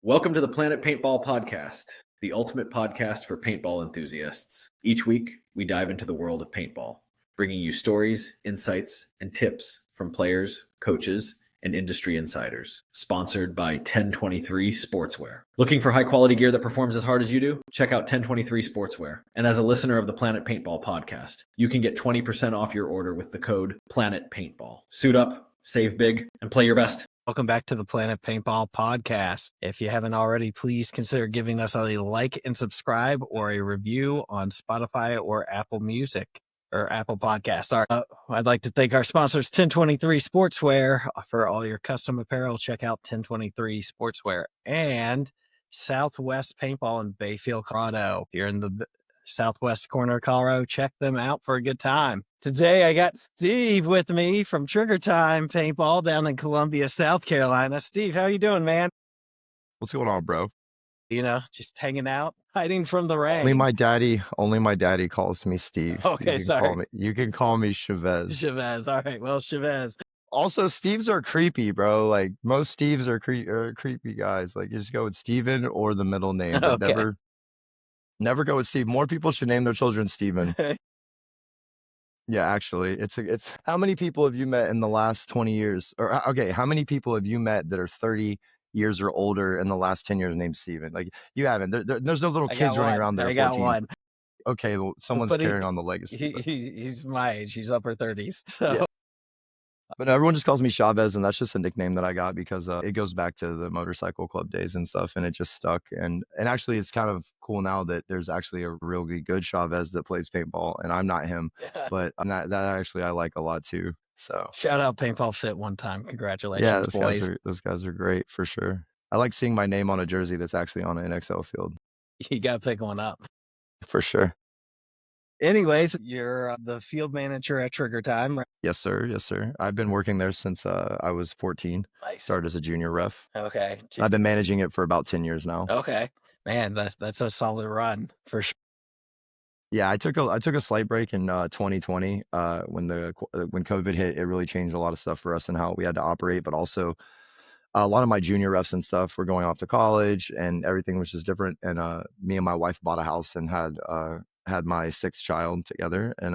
Welcome to the Planet Paintball Podcast, the ultimate podcast for paintball enthusiasts. Each week, we dive into the world of paintball, bringing you stories, insights, and tips from players, coaches, and industry insiders. Sponsored by 1023 Sportswear. Looking for high-quality gear that performs as hard as you do? Check out 1023 Sportswear. And as a listener of the Planet Paintball Podcast, you can get 20% off your order with the code PLANETPaintball. Suit up, save big, and play your best. Welcome back to the Planet Paintball Podcast. If you haven't already, please consider giving us a like and subscribe or a review on Spotify or Apple Music or Apple Podcasts. Sorry. I'd like to thank our sponsors, 1023 Sportswear. For all your custom apparel, check out 1023 Sportswear and Southwest Paintball in Bayfield, Colorado. If you're in the southwest corner of Colorado, check them out for a good time. Today, I got Steve with me from Trigger Time Paintball down in Columbia, South Carolina. Steve, how you doing, man? What's going on, bro? You know, just hanging out, hiding from the rain. Only my daddy calls me Steve. Okay, sorry. You can call me Chavez. Chavez, all right. Well, Chavez. Also, Steves are creepy, bro. Like most Steves are creepy guys. Like you just go with Steven or the middle name, but Okay. never go with Steve. More people should name their children Steven. Yeah, actually, it's how many people have you met in the last 20 years? Or okay, how many people have you met that are 30 years or older in the last 10 years named Steven? Like you haven't. There's no little kids running around that are 14. I got one. Okay, well, someone's carrying on the legacy. He's my age. He's upper 30s. So. Yeah. But everyone just calls me Chavez, and that's just a nickname that I got because it goes back to the motorcycle club days and stuff, and it just stuck. And actually, it's kind of cool now that there's actually a really good Chavez that plays paintball, and I'm not him, but that actually I like a lot too. So shout out Paintball Fit one time. Congratulations, boys. Those guys are great for sure. I like seeing my name on a jersey that's actually on an NXL field. You got to pick one up. For sure. Anyways, you're the field manager at Trigger Time, right? Yes, sir. Yes, sir. I've been working there since I was 14. Nice. Started as a junior ref. Okay. I've been managing it for about 10 years now. Okay. Man, that's a solid run for sure. Yeah, I took a slight break in 2020 when COVID hit. It really changed a lot of stuff for us and how we had to operate, but also a lot of my junior refs and stuff were going off to college and everything was just different. And me and my wife bought a house and had my sixth child together. And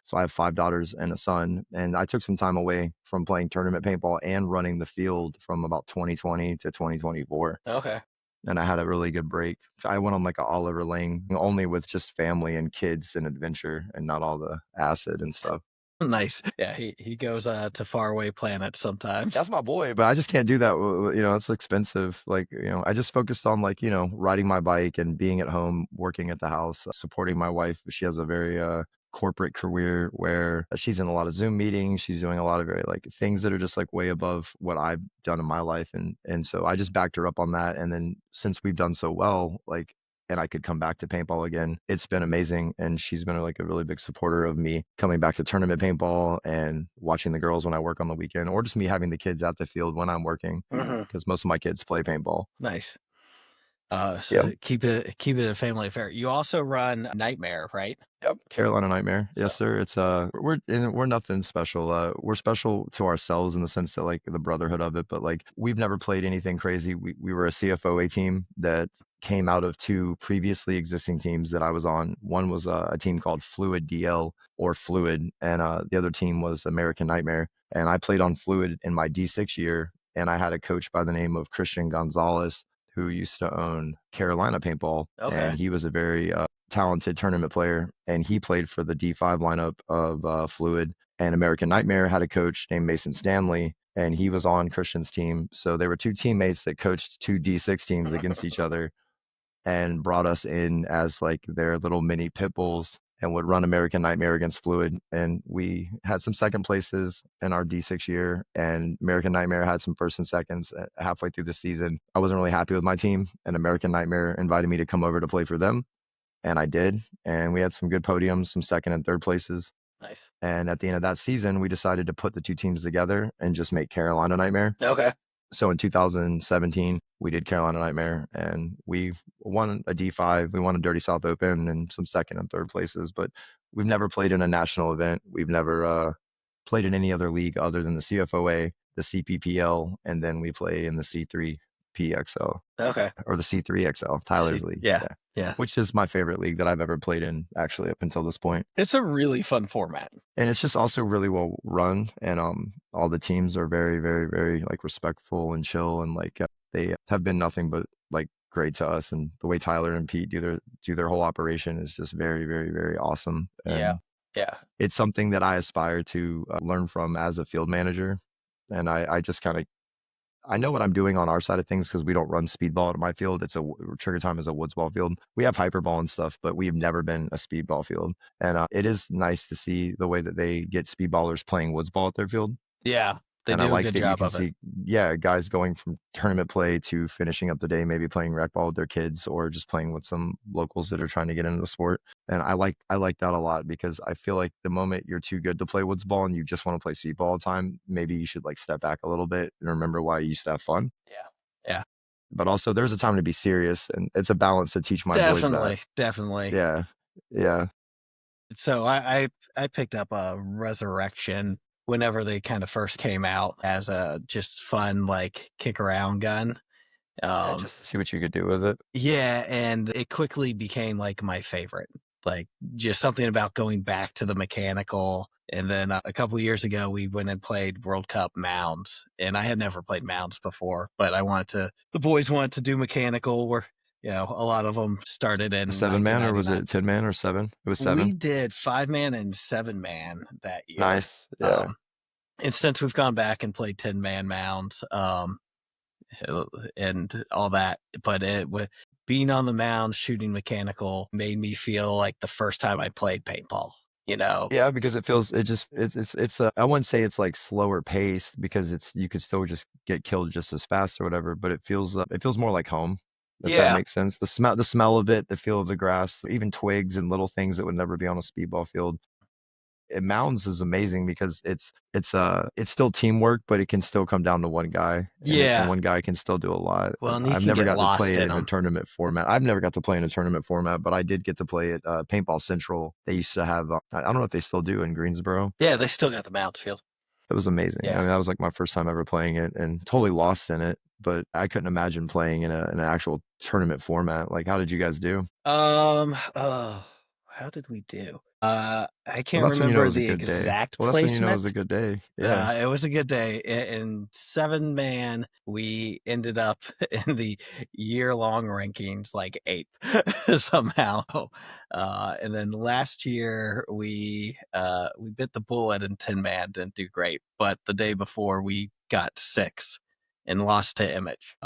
so I have 5 daughters and a son. And I took some time away from playing tournament paintball and running the field from about 2020 to 2024. Okay. And I had a really good break. I went on like a Oliver Lane only with just family and kids and adventure and not all the acid and stuff. Nice. Yeah, he goes to faraway planets sometimes. That's my boy, but I just can't do that. You know, it's expensive. Like, you know, I just focused on like, you know, riding my bike and being at home, working at the house, supporting my wife. She has a very corporate career where she's in a lot of Zoom meetings. She's doing a lot of very like things that are just like way above what I've done in my life. And so I just backed her up on that. And then since we've done so well, like, and I could come back to paintball again, it's been amazing. And she's been like a really big supporter of me coming back to tournament paintball and watching the girls when I work on the weekend, or just me having the kids at the field when I'm working, because most of my kids play paintball. Nice. So keep it a family affair. You also run Nightmare, right? Yep, Carolina Nightmare. Yes, sir. It's we're nothing special. We're special to ourselves in the sense that like the brotherhood of it, but like we've never played anything crazy. We were a CFOA team that came out of 2 previously existing teams that I was on. One was a team called Fluid DL or Fluid, and the other team was American Nightmare. And I played on Fluid in my D6 year, and I had a coach by the name of Christian Gonzalez who used to own Carolina Paintball. Okay. And he was a very talented tournament player, and he played for the D5 lineup of Fluid. And American Nightmare had a coach named Mason Stanley, and he was on Christian's team. So they were 2 teammates that coached 2 D6 teams against each other and brought us in as like their little mini pit bulls and would run American Nightmare against Fluid. And we had some second places in our D6 year, and American Nightmare had some first and seconds halfway through the season. I wasn't really happy with my team, and American Nightmare invited me to come over to play for them. And I did. And we had some good podiums, some second and third places. Nice. And at the end of that season, we decided to put the 2 teams together and just make Carolina Nightmare. Okay. So in 2017, we did Carolina Nightmare, and we won a D5. We won a Dirty South Open and some second and third places, but we've never played in a national event. We've never played in any other league other than the CFOA, the CPPL, and then we play in the C3 PXL Okay. or the C3 XL, Tyler's league. Yeah. Which is my favorite league that I've ever played in, actually, up until this point. It's a really fun format. And it's just also really well run, and all the teams are very, very, very like respectful and chill, and like they have been nothing but like great to us. And the way Tyler and Pete do their whole operation is just very, very, very awesome. And Yeah. it's something that I aspire to learn from as a field manager. And I just kind of I know what I'm doing on our side of things because we don't run speedball at my field. Trigger time is a woods ball field. We have hyperball and stuff, but we've never been a speedball field. And it is nice to see the way that they get speedballers playing woods ball at their field. Yeah. They And do I a like good that you job can of it. see, yeah, guys going from tournament play to finishing up the day, maybe playing rec ball with their kids or just playing with some locals that are trying to get into the sport. And I like that a lot because I feel like the moment you're too good to play woods ball and you just want to play speedball all the time, maybe you should like step back a little bit and remember why you used to have fun. Yeah. But also there's a time to be serious, and it's a balance to teach my boys that. Definitely. Yeah. So I picked up a Resurrection whenever they kind of first came out as a just fun like kick around gun. Just to see what you could do with it. Yeah, and it quickly became like my favorite. Like just something about going back to the mechanical. And then a couple years ago, we went and played World Cup mounds, and I had never played mounds before, but the boys wanted to do mechanical where, a lot of them started in 7-man, or was 1999. it 10-man or 7? It was 7. We did 5-man and 7-man that year. Nice. Yeah. And since we've gone back and played 10-man mounds, and all that, but with being on the mound shooting mechanical made me feel like the first time I played paintball. Yeah, because it's I wouldn't say it's like slower paced because you could still just get killed just as fast or whatever, but it feels more like home, if that makes sense. The smell of it, the feel of the grass, even twigs and little things that would never be on a speedball field. Mounds is amazing because it's still teamwork, but it can still come down to one guy. And one guy can still do a lot. Well, and I've can never get got to lost play it in in a them. tournament format. I've never got to play in a tournament format, but I did get to play at Paintball Central. They used to have, I don't know if they still do in Greensboro. Yeah, they still got the mounds field. It was amazing. Yeah. I mean, that was like my first time ever playing it and totally lost in it, but I couldn't imagine playing in an actual tournament format. Like, how did you guys do? How did we do? I can't Well, that's when you know it remember was a the good day. exact Well, that's when you know it was a placement. good day. Yeah. It was a good day. In 7-man, we ended up in the year-long rankings like 8th somehow. And then last year we bit the bullet in 10-man, didn't do great. But the day before we got 6th and lost to Image.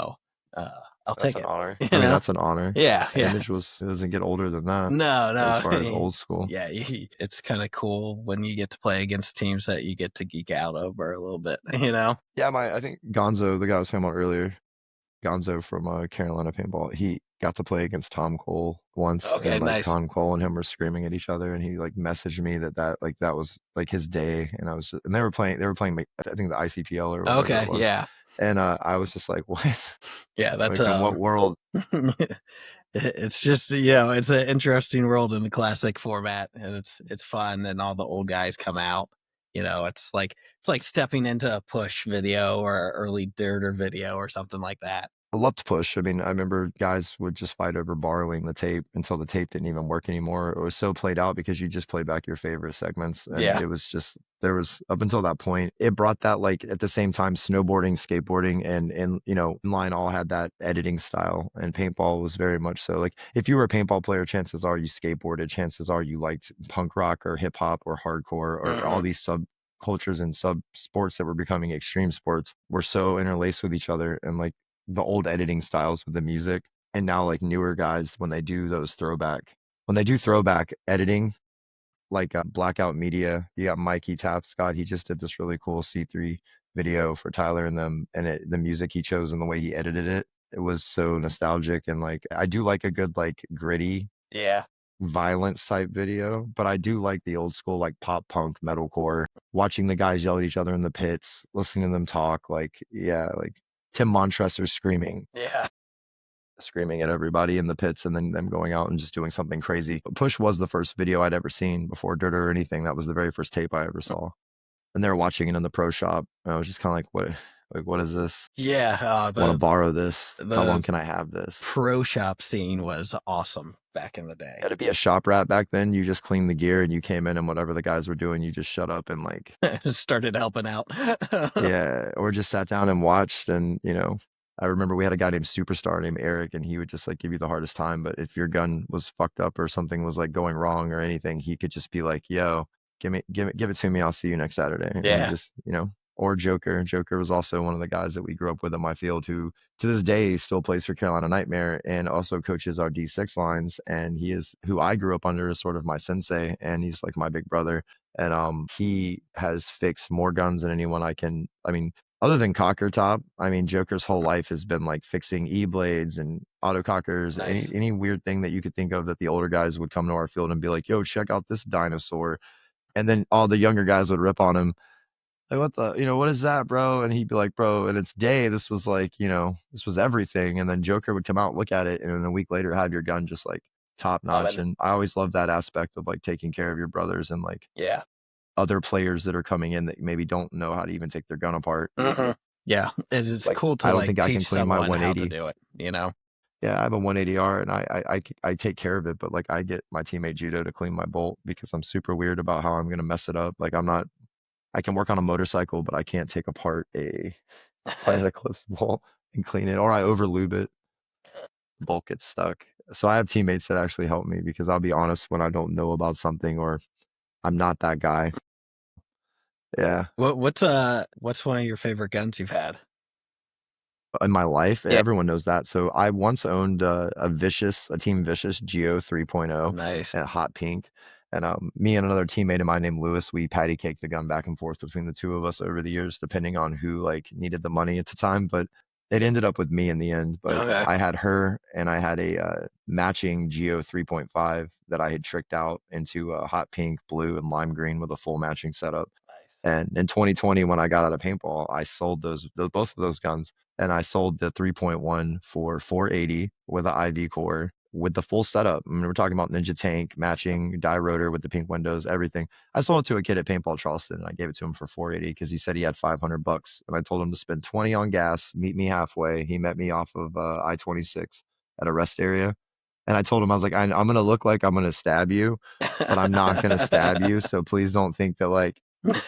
I'll That's take an it. honor. I mean, that's an honor. Yeah. Image doesn't get older than that. No. As far as old school. Yeah, it's kind of cool when you get to play against teams that you get to geek out over a little bit, Yeah, I think Gonzo, the guy I was talking about earlier, Gonzo from Carolina Paintball, he got to play against Tom Cole once, Okay, and like nice. Tom Cole and him were screaming at each other, and he like messaged me that was like his day, and and they were playing I think the ICPL or whatever Okay, it was. yeah. And I was just like, what? Yeah, that's like in what world? It's just it's an interesting world in the classic format, and it's fun, and all the old guys come out. It's like stepping into a push video or early dirter video or something like that. I love to push. I mean, I remember guys would just fight over borrowing the tape until the tape didn't even work anymore. It was so played out because you just played back your favorite segments. And it was just, there was, up until that point, it brought that, like, at the same time, snowboarding, skateboarding, and inline all had that editing style. And paintball was very much so. Like, if you were a paintball player, chances are you skateboarded. Chances are you liked punk rock or hip hop or hardcore or all these subcultures and sub sports that were becoming extreme sports were so interlaced with each other. And like, the old editing styles with the music, and now like newer guys when they do throwback editing, like Blackout Media, you got Mikey Tapscott, he just did this really cool C3 video for Tyler and them, and the music he chose and the way he edited it was so nostalgic. And like, I do like a good like gritty violence type video, but I do like the old school like pop punk metalcore, watching the guys yell at each other in the pits, listening to them talk, like Tim Montressor screaming at everybody in the pits, and then them going out and just doing something crazy. Push was the first video I'd ever seen before Dirt or anything. That was the very first tape I ever saw. And they were watching it in the pro shop. And I was just kind of like, Like, what is this? Yeah, I want to borrow this. How long the can I have this? pro shop scene was awesome back in the day. Yeah, to be a shop rat back then, you just cleaned the gear and you came in and whatever the guys were doing, you just shut up and like, Started helping out. yeah, or just sat down and watched. And, you know, I remember we had a guy named Superstar named Eric, and he would just like give you the hardest time. But if your gun was fucked up or something was like going wrong or anything, he could just be like, yo, give it to me. I'll see you next Saturday. And we Yeah. just, you know, or Joker. Joker was also one of the guys that we grew up with in my field who to this day still plays for Carolina Nightmare and also coaches our D6 lines. And he is who I grew up under as sort of my sensei, and he's like my big brother. And he has fixed more guns than anyone I mean, other than cocker top, I mean, Joker's whole life has been like fixing E-blades and autocockers, Nice. any weird thing that you could think of that the older guys would come to our field and be like, yo, check out this dinosaur. And then all the younger guys would rip on him. Like, what the, you know, what is that, bro? And he'd be like, bro, and it's day. This was like, you know, this was everything. And then Joker would come out, look at it, and then a week later have your gun just like top notch. And I always love that aspect of like taking care of your brothers and like Yeah. other players that are coming in that maybe don't know how to even take their gun apart. Yeah, it's Like, cool to I don't like think I can teach clean my someone how to 180. do it, you know? Yeah, I have a 180R and I take care of it, but like I get my teammate Judo to clean my bolt because I'm super weird about how I'm gonna mess it up. Like I can work on a motorcycle, but I can't take apart a Planet Eclipse bolt and clean it, or I over lube it, the bolt gets stuck. So I have teammates that actually help me because I'll be honest when I don't know about something or I'm not that guy. Yeah. What's one of your favorite guns you've had? In my life. Yeah. Everyone knows that. So I once owned a Team Vicious Geo 3.0 Nice. at hot pink. And me and another teammate of mine named Lewis, we patty caked the gun back and forth between the two of us over the years, depending on who like needed the money at the time. But it ended up with me in the end. But Okay. I had her and I had a matching Geo 3.5 that I had tricked out into a hot pink, blue, and lime green with a full matching setup. And in 2020, when I got out of paintball, I sold both of those guns, and I sold the 3.1 for 480 with an IV core with the full setup. I mean, we're talking about Ninja Tank, matching die rotor with the pink windows, everything. I sold it to a kid at Paintball Charleston, and I gave it to him for 480 because he said he had 500 bucks, and I told him to spend 20 on gas, meet me halfway. He met me off of I-26 at a rest area. And I told him, I was like, I'm going to look like I'm going to stab you, but I'm not going to stab you. So please don't think that like,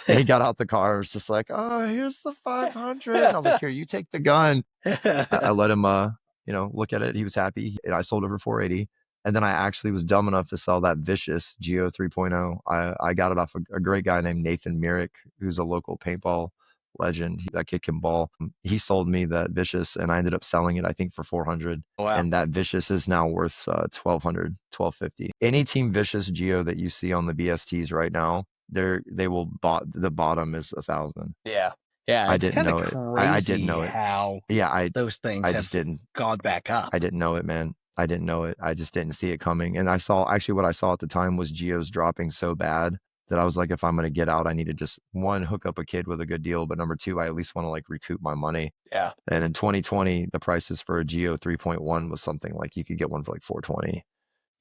and he got out the car. Was just like, oh, here's the 500. And I was like, here, you take the gun. I let him, you know, look at it. He was happy. And I sold it for 480. And then I actually was dumb enough to sell that Vicious Geo 3.0. I got it off a great guy named Nathan Myrick, who's a local paintball legend. That kid can ball. He sold me that Vicious, and I ended up selling it, I think, for 400. Wow. And that Vicious is now worth 1200, 1250. Any Team Vicious Geo that you see on the BSTs right now, they will the bottom is 1,000. Yeah. Yeah, I it's didn't kind of know it. crazy I didn't know it. how Yeah, those things I have just didn't. gone back up. I didn't know it, man. I didn't know it. I just didn't see it coming. And I saw actually what I saw at the time was Geos dropping so bad that I was like, if I'm gonna get out, I need to just one, hook up a kid with a good deal, but number two, I at least want to like recoup my money. Yeah. And in 2020, the prices for a Geo 3.1 was something like you could get one for like 420.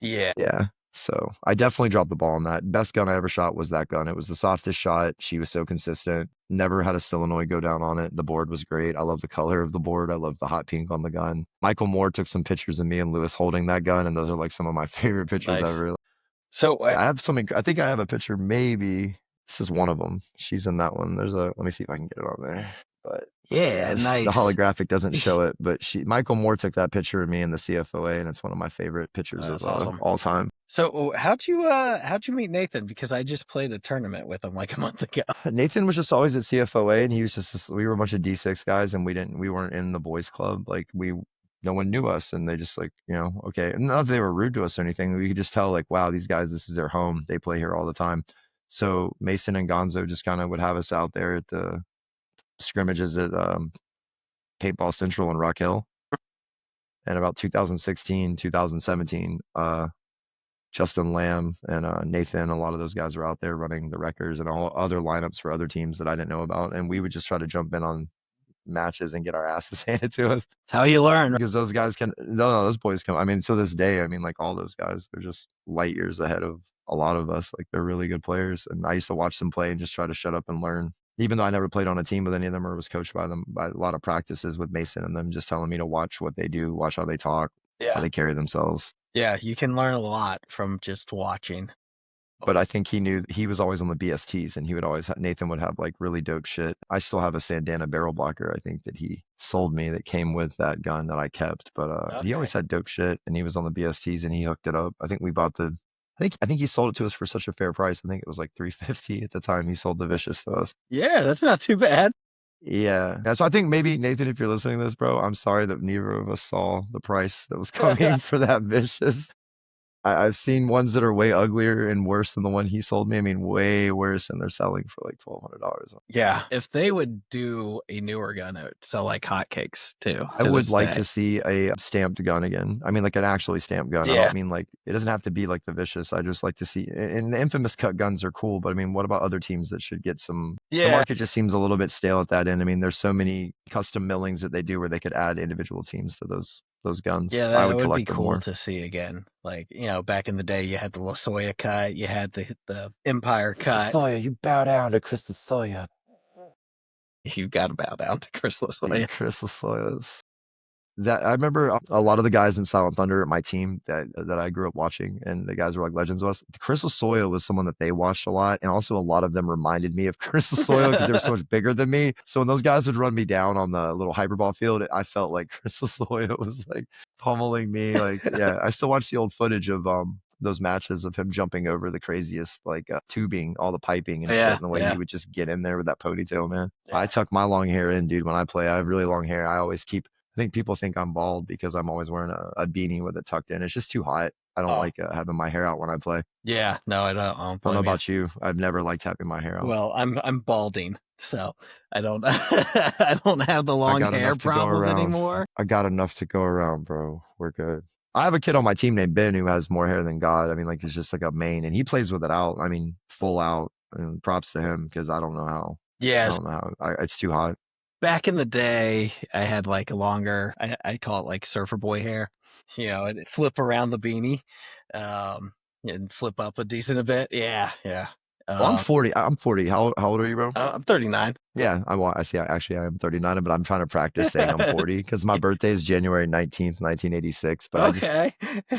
Yeah. Yeah. So I definitely dropped the ball on that. Best gun I ever shot was that gun. It was the softest shot. She was so consistent. Never had a solenoid go down on it. The board was great. I love the color of the board. I love the hot pink on the gun. Michael Moore took some pictures of me and Lewis holding that gun, and those are like some of my favorite pictures Nice. ever. So I have something. I think I have a picture. Maybe this is one of them. She's in that one. Let me see if I can get it on there. But yeah, nice. The holographic doesn't show it, but Michael Moore took that picture of me in the CFOA, and it's one of my favorite pictures of awesome. all time. So how'd you meet Nathan? Because I just played a tournament with him like a month ago. Nathan was just always at CFOA, and he was just we were a bunch of D6 guys, and we weren't in the boys club. Like no one knew us, and they just like, you know, okay. And not that they were rude to us or anything. We could just tell like, wow, these guys, this is their home. They play here all the time. So Mason and Gonzo just kind of would have us out there at the scrimmages at Paintball Central in Rock Hill. And about 2016, 2017, Justin Lamb and Nathan, a lot of those guys were out there running the records and all other lineups for other teams that I didn't know about. And we would just try to jump in on matches and get our asses handed to us. That's how you learn. Because those guys those boys come. I mean, to this day, I mean, like all those guys, they're just light years ahead of a lot of us. Like they're really good players. And I used to watch them play and just try to shut up and learn. even though I never played on a team with any of them or was coached by them, by a lot of practices with Mason and them just telling me to watch what they do, watch how they talk, how they carry themselves. Yeah, you can learn a lot from just watching. But I think he knew he was always on the BSTs, and he would always Nathan would have like really dope shit. I still have a Sandana barrel blocker, I think, that he sold me that came with that gun that I kept. But he always had dope shit, and he was on the BSTs and he hooked it up. I think we bought the I think he sold it to us for such a fair price. I think it was like $350 at the time he sold the Vicious to us. Yeah, that's not too bad. Yeah. So I think maybe Nathan, if you're listening to this, bro, I'm sorry that neither of us saw the price that was coming for that Vicious. I've seen ones that are way uglier and worse than the one he sold me. I mean, way worse, and they're selling for like $1,200. Yeah, if they would do a newer gun, it would sell like hotcakes too. I would like to see a stamped gun again. I mean, like an actually stamped gun. I don't mean like, it doesn't have to be like the Vicious. I just like to see, and the infamous cut guns are cool, but I mean, what about other teams that should get some? The market just seems a little bit stale at that end. I mean, there's so many custom millings that they do where they could add individual teams to those guns. Yeah, I that would be them cool more. to see again. Like, you know, back in the day, you had the Losoya cut, you had the Empire cut. Losoya, you bow down to Chris Losoya. You got to bow down to Chris Losoya. Chris Losoya. That I remember a lot of the guys in Silent Thunder at my team that I grew up watching, and the guys were like legends of us. Chris Losoya was someone that they watched a lot, and also a lot of them reminded me of Chris Losoya because they were so much bigger than me. So when those guys would run me down on the little hyperball field, I felt like Chris Losoya was like pummeling me. Like, yeah, I still watch the old footage of those matches of him jumping over the craziest like tubing, all the piping and shit, and the way he would just get in there with that ponytail, man. I tuck my long hair in, dude. When I play, I have really long hair. I always keep. I think people think I'm bald because I'm always wearing a beanie with it tucked in. It's just too hot. I don't like having my hair out when I play. Yeah, no, I don't. I don't know about you. I've never liked having my hair out. Well, I'm balding, so I don't I don't have the long hair problem anymore. I got enough to go around, bro. We're good. I have a kid on my team named Ben who has more hair than God. I mean, like it's just like a mane, and he plays with it out. I mean, full out. And props to him because I don't know how. Yeah, I don't know how. It's too hot. Back in the day, I had like a longer, I call it like surfer boy hair, you know, and flip around the beanie, and flip up a decent bit. Yeah. Well, I'm 40. I'm 40. How old are you, bro? I'm 39. Yeah, I see. Actually, I am 39, but I'm trying to practice saying I'm 40 because my birthday is January 19th, 1986. But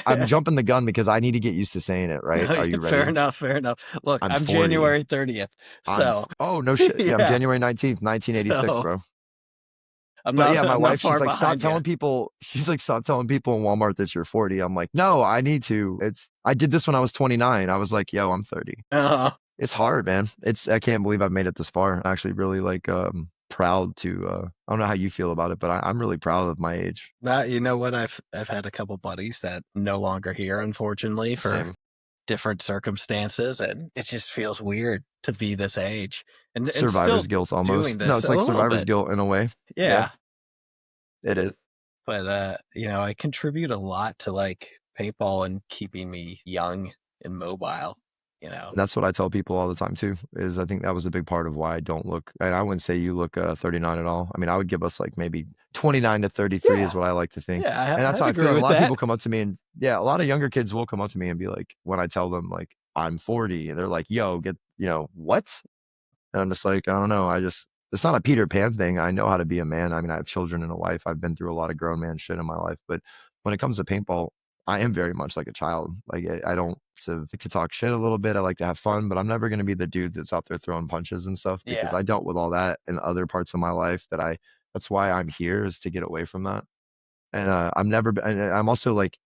I'm jumping the gun because I need to get used to saying it, right? Are you ready? Fair enough. Look, I'm January 30th. So. Oh, no shit. Yeah, I'm January 19th, 1986, bro. My wife, she's like, stop telling people. She's like, stop telling people in Walmart that you're 40. I'm like, no, I need to. I did this when I was 29. I was like, yo, I'm 30. It's hard, man. I can't believe I've made it this far. I'm actually really like proud to. I don't know how you feel about it, but I'm really proud of my age. You know what? I've had a couple buddies that no longer here, unfortunately, for different circumstances, and it just feels weird to be this age. And survivor's guilt almost. No, it's like survivor's guilt in a way. Yeah. It is. But you know, I contribute a lot to like paintball and keeping me young and mobile. You know, that's what I tell people all the time too. Is I think that was a big part of why I don't look. And I wouldn't say you look 39 at all. I mean, I would give us like maybe 29 to 33 is what I like to think. Yeah, and that's how I feel. A lot of people come up to me, and a lot of younger kids will come up to me and be like, when I tell them like I'm 40, and they're like, "Yo, what?" And I'm just like, I don't know. It's not a Peter Pan thing. I know how to be a man. I mean, I have children and a wife. I've been through a lot of grown man shit in my life. But when it comes to paintball, I am very much like a child. Like I don't like to talk shit a little bit. I like to have fun, but I'm never going to be the dude that's out there throwing punches and stuff because I dealt with all that in other parts of my life that's why I'm here, is to get away from that. And I'm also like,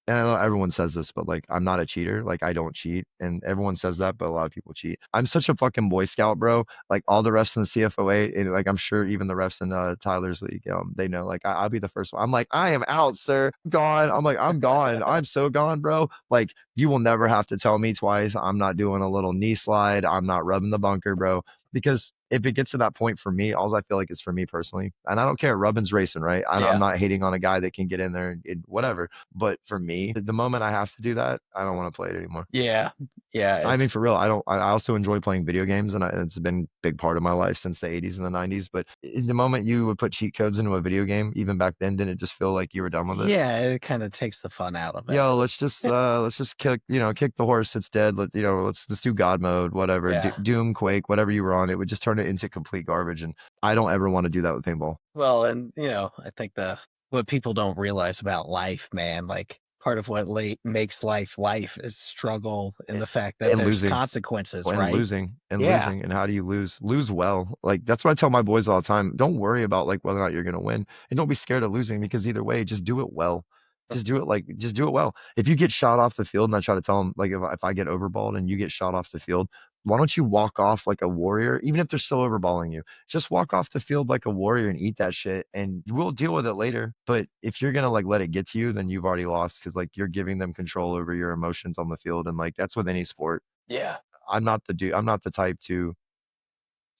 and I know everyone says this, but like, I'm not a cheater. Like, I don't cheat. And everyone says that, but a lot of people cheat. I'm such a fucking Boy Scout, bro. Like, all the refs in the CFOA, and like, I'm sure even the refs in Tyler's league, they know, like, I'll be the first one. I'm like, I am out, sir. I'm gone. I'm like, I'm gone. I'm so gone, bro. Like, you will never have to tell me twice. I'm not doing a little knee slide. I'm not rubbing the bunker, bro. Because if it gets to that point for me, all I feel like is for me personally, and I don't care, rubbing's racing, right? I'm not hating on a guy that can get in there and whatever. But for me, the moment I have to do that, I don't want to play it anymore. Yeah. I mean, for real, I also enjoy playing video games, and it's been a big part of my life since the 80s and the 90s. But the moment you would put cheat codes into a video game, even back then, didn't it just feel like you were done with it? Yeah, it kind of takes the fun out of it. Yo, let's just kick the horse, it's dead. Let's do God mode, whatever, Yeah. Doom, Quake, whatever you were on. It would just turn it into complete garbage, and I don't ever want to do that with paintball. Well, and I think what people don't realize about life, man, like part of what makes life is struggle and the fact that And there's losing. consequences, And right? losing and Yeah. losing. And how do you lose? Lose well. Like, that's what I tell my boys all the time. Don't worry about like whether or not you're going to win, and don't be scared of losing, because either way, just do it well. Just do it well. If you get shot off the field, and I try to tell them, like, if I get overballed and you get shot off the field, why don't you walk off like a warrior, even if they're still overballing you? Just walk off the field like a warrior and eat that shit, and we'll deal with it later. But if you're gonna like let it get to you, then you've already lost, because like you're giving them control over your emotions on the field, and like that's with any sport. Yeah. I'm not the type to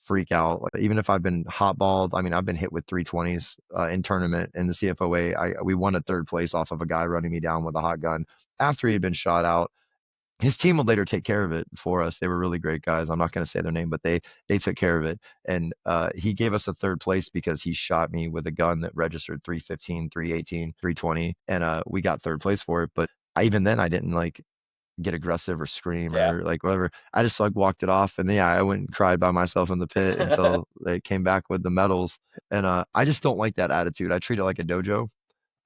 freak out. Like, even if I've been hotballed, I mean, I've been hit with 320s in tournament in the CFOA. We won a third place off of a guy running me down with a hot gun after he had been shot out. His team would later take care of it for us. They were really great guys. I'm not going to say their name, but they took care of it. And he gave us a third place because he shot me with a gun that registered 315, 318, 320, and we got third place for it. But even then, I didn't like get aggressive or scream or like whatever. I just like walked it off, and yeah, I went and cried by myself in the pit until they came back with the medals. And I just don't like that attitude. I treat it like a dojo.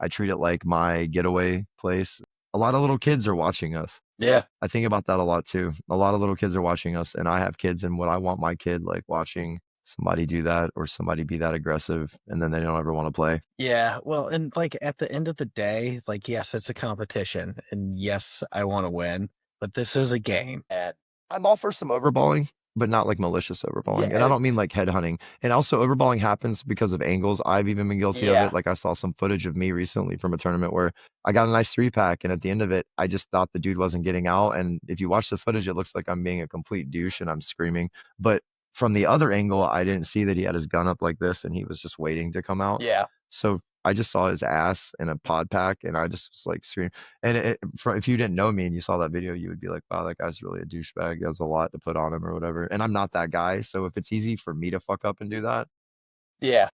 I treat it like my getaway place. A lot of little kids are watching us. Yeah. I think about that a lot too. A lot of little kids are watching us, and I have kids, and what I want my kid like watching somebody do that or somebody be that aggressive, and then they don't ever want to play. Yeah. Well, and like at the end of the day, like, yes, it's a competition, and yes, I want to win, but this is a game. I'm all for some overballing, but not like malicious overballing. And I don't mean like headhunting. And also, overballing happens because of angles. I've even been guilty of it. Like, I saw some footage of me recently from a tournament where I got a nice 3-pack, and at the end of it, I just thought the dude wasn't getting out. And if you watch the footage, it looks like I'm being a complete douche and I'm screaming. But from the other angle, I didn't see that he had his gun up like this and he was just waiting to come out. Yeah. So I just saw his ass in a pod pack, and I just was like screaming. And if you didn't know me and you saw that video, you would be like, wow, that guy's really a douchebag. That's a lot to put on him or whatever. And I'm not that guy. So if it's easy for me to fuck up and do that, Yeah.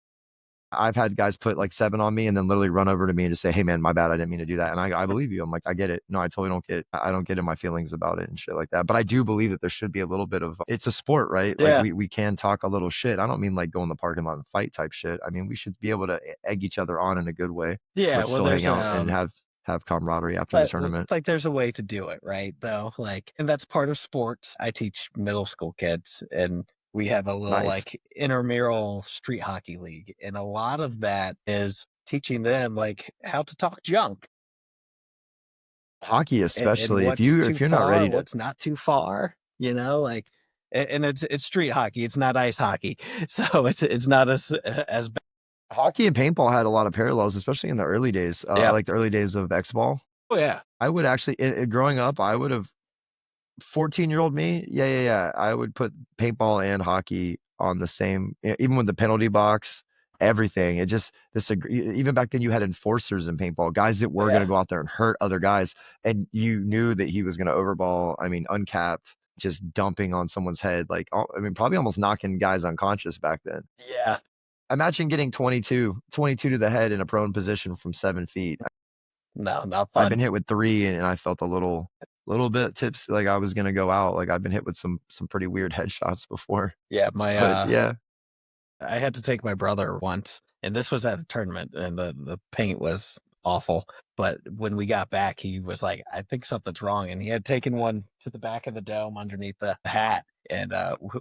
I've had guys put like 7 on me and then literally run over to me and just say, hey man, my bad. I didn't mean to do that. And I believe you. I'm like, I get it. No, I totally I don't get in my feelings about it and shit like that. But I do believe that there should be a little bit of, it's a sport, right? Yeah. Like we can talk a little shit. I don't mean like go in the parking lot and fight type shit. I mean, we should be able to egg each other on in a good way, Yeah. but Well, still hang there's out and have camaraderie after the tournament. like there's a way to do it, right? Though, like, and that's part of sports. I teach middle school kids, and we have a little Nice. like intramural street hockey league, and a lot of that is teaching them like how to talk junk. Hockey, And especially what's if you're not ready to. what's not too far, like, and it's street hockey. It's not ice hockey, so it's not as bad. Hockey and paintball had a lot of parallels, especially in the early days, like the early days of X-ball. Oh yeah. I would actually, growing up, I would have 14-year-old me. Yeah. I would put paintball and hockey on the same, even with the penalty box, everything. It just, even back then you had enforcers in paintball, guys that were going to go out there and hurt other guys. And you knew that he was going to overball. I mean, uncapped, just dumping on someone's head. Like, I mean, probably almost knocking guys unconscious back then. Yeah. Imagine getting 22 to the head in a prone position from 7 feet. No, not fun. I've been hit with 3 and I felt a little bit tips like I was gonna go out. Like, I've been hit with some pretty weird headshots before. Yeah, But yeah, I had to take my brother once, and this was at a tournament, and the paint was awful. But when we got back, he was like, I think something's wrong. And he had taken one to the back of the dome underneath the hat. And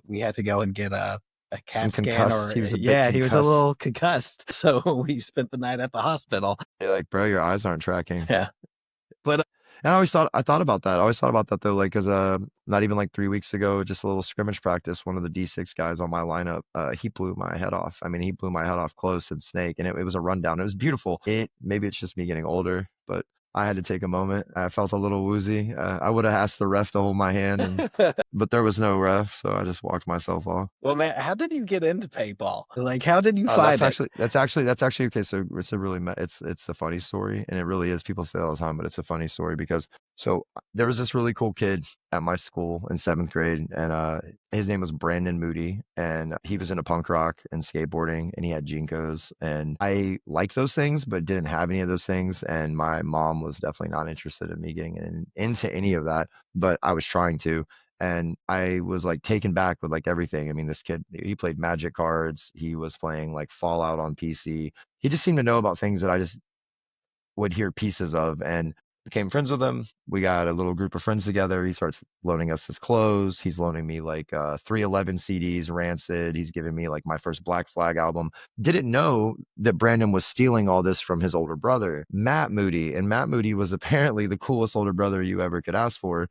we had to go and get a CAT scan. Or, he was a bit he was a little concussed. So we spent the night at the hospital. You're like, bro, your eyes aren't tracking. Yeah. But and I thought about that. I always thought about that though, like, cause not even like 3 weeks ago, just a little scrimmage practice, one of the D6 guys on my lineup, he blew my head off. I mean, he blew my head off close and snake, and it was a rundown. It was beautiful. Maybe it's just me getting older, but I had to take a moment. I felt a little woozy. I would have asked the ref to hold my hand, but there was no ref, so I just walked myself off. Well, man, how did you get into paintball? Like, how did you find it? That's actually okay. So it's a really it's a funny story, and it really is. People say it all the time, but it's a funny story because there was this really cool kid at my school in 7th grade, and his name was Brandon Moody, and he was into punk rock and skateboarding, and he had Jinkos, and I liked those things, but didn't have any of those things, and my mom was definitely not interested in me getting into any of that, but I was trying to. And I was like taken back with like everything. I mean, this kid, he played Magic cards. He was playing like Fallout on PC. He just seemed to know about things that I just would hear pieces of and became friends with him. We got a little group of friends together. He starts loaning us his clothes. He's loaning me like 311 CDs, Rancid. He's giving me like my first Black Flag album. Didn't know that Brandon was stealing all this from his older brother, Matt Moody. And Matt Moody was apparently the coolest older brother you ever could ask for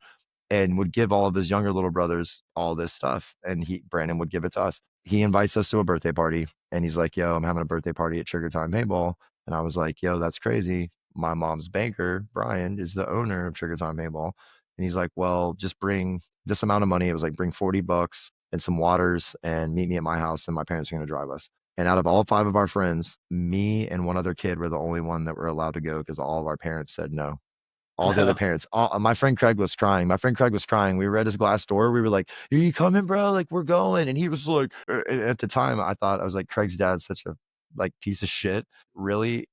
and would give all of his younger little brothers all this stuff. And Brandon would give it to us. He invites us to a birthday party and he's like, yo, I'm having a birthday party at Trigger Time Paintball. And I was like, yo, that's crazy. My mom's banker, Brian, is the owner of Trigger Time Paintball. And he's like, well, just bring this amount of money. It was like, bring $40 and some waters and meet me at my house and my parents are going to drive us. And out of all 5 of our friends, me and one other kid were the only one that were allowed to go because all of our parents said no. All the other parents. My friend Craig was crying. We were at his glass door. We were like, "Are you coming, bro? Like, we're going." And he was like, at the time, I was like, Craig's dad's such a like piece of shit. Really,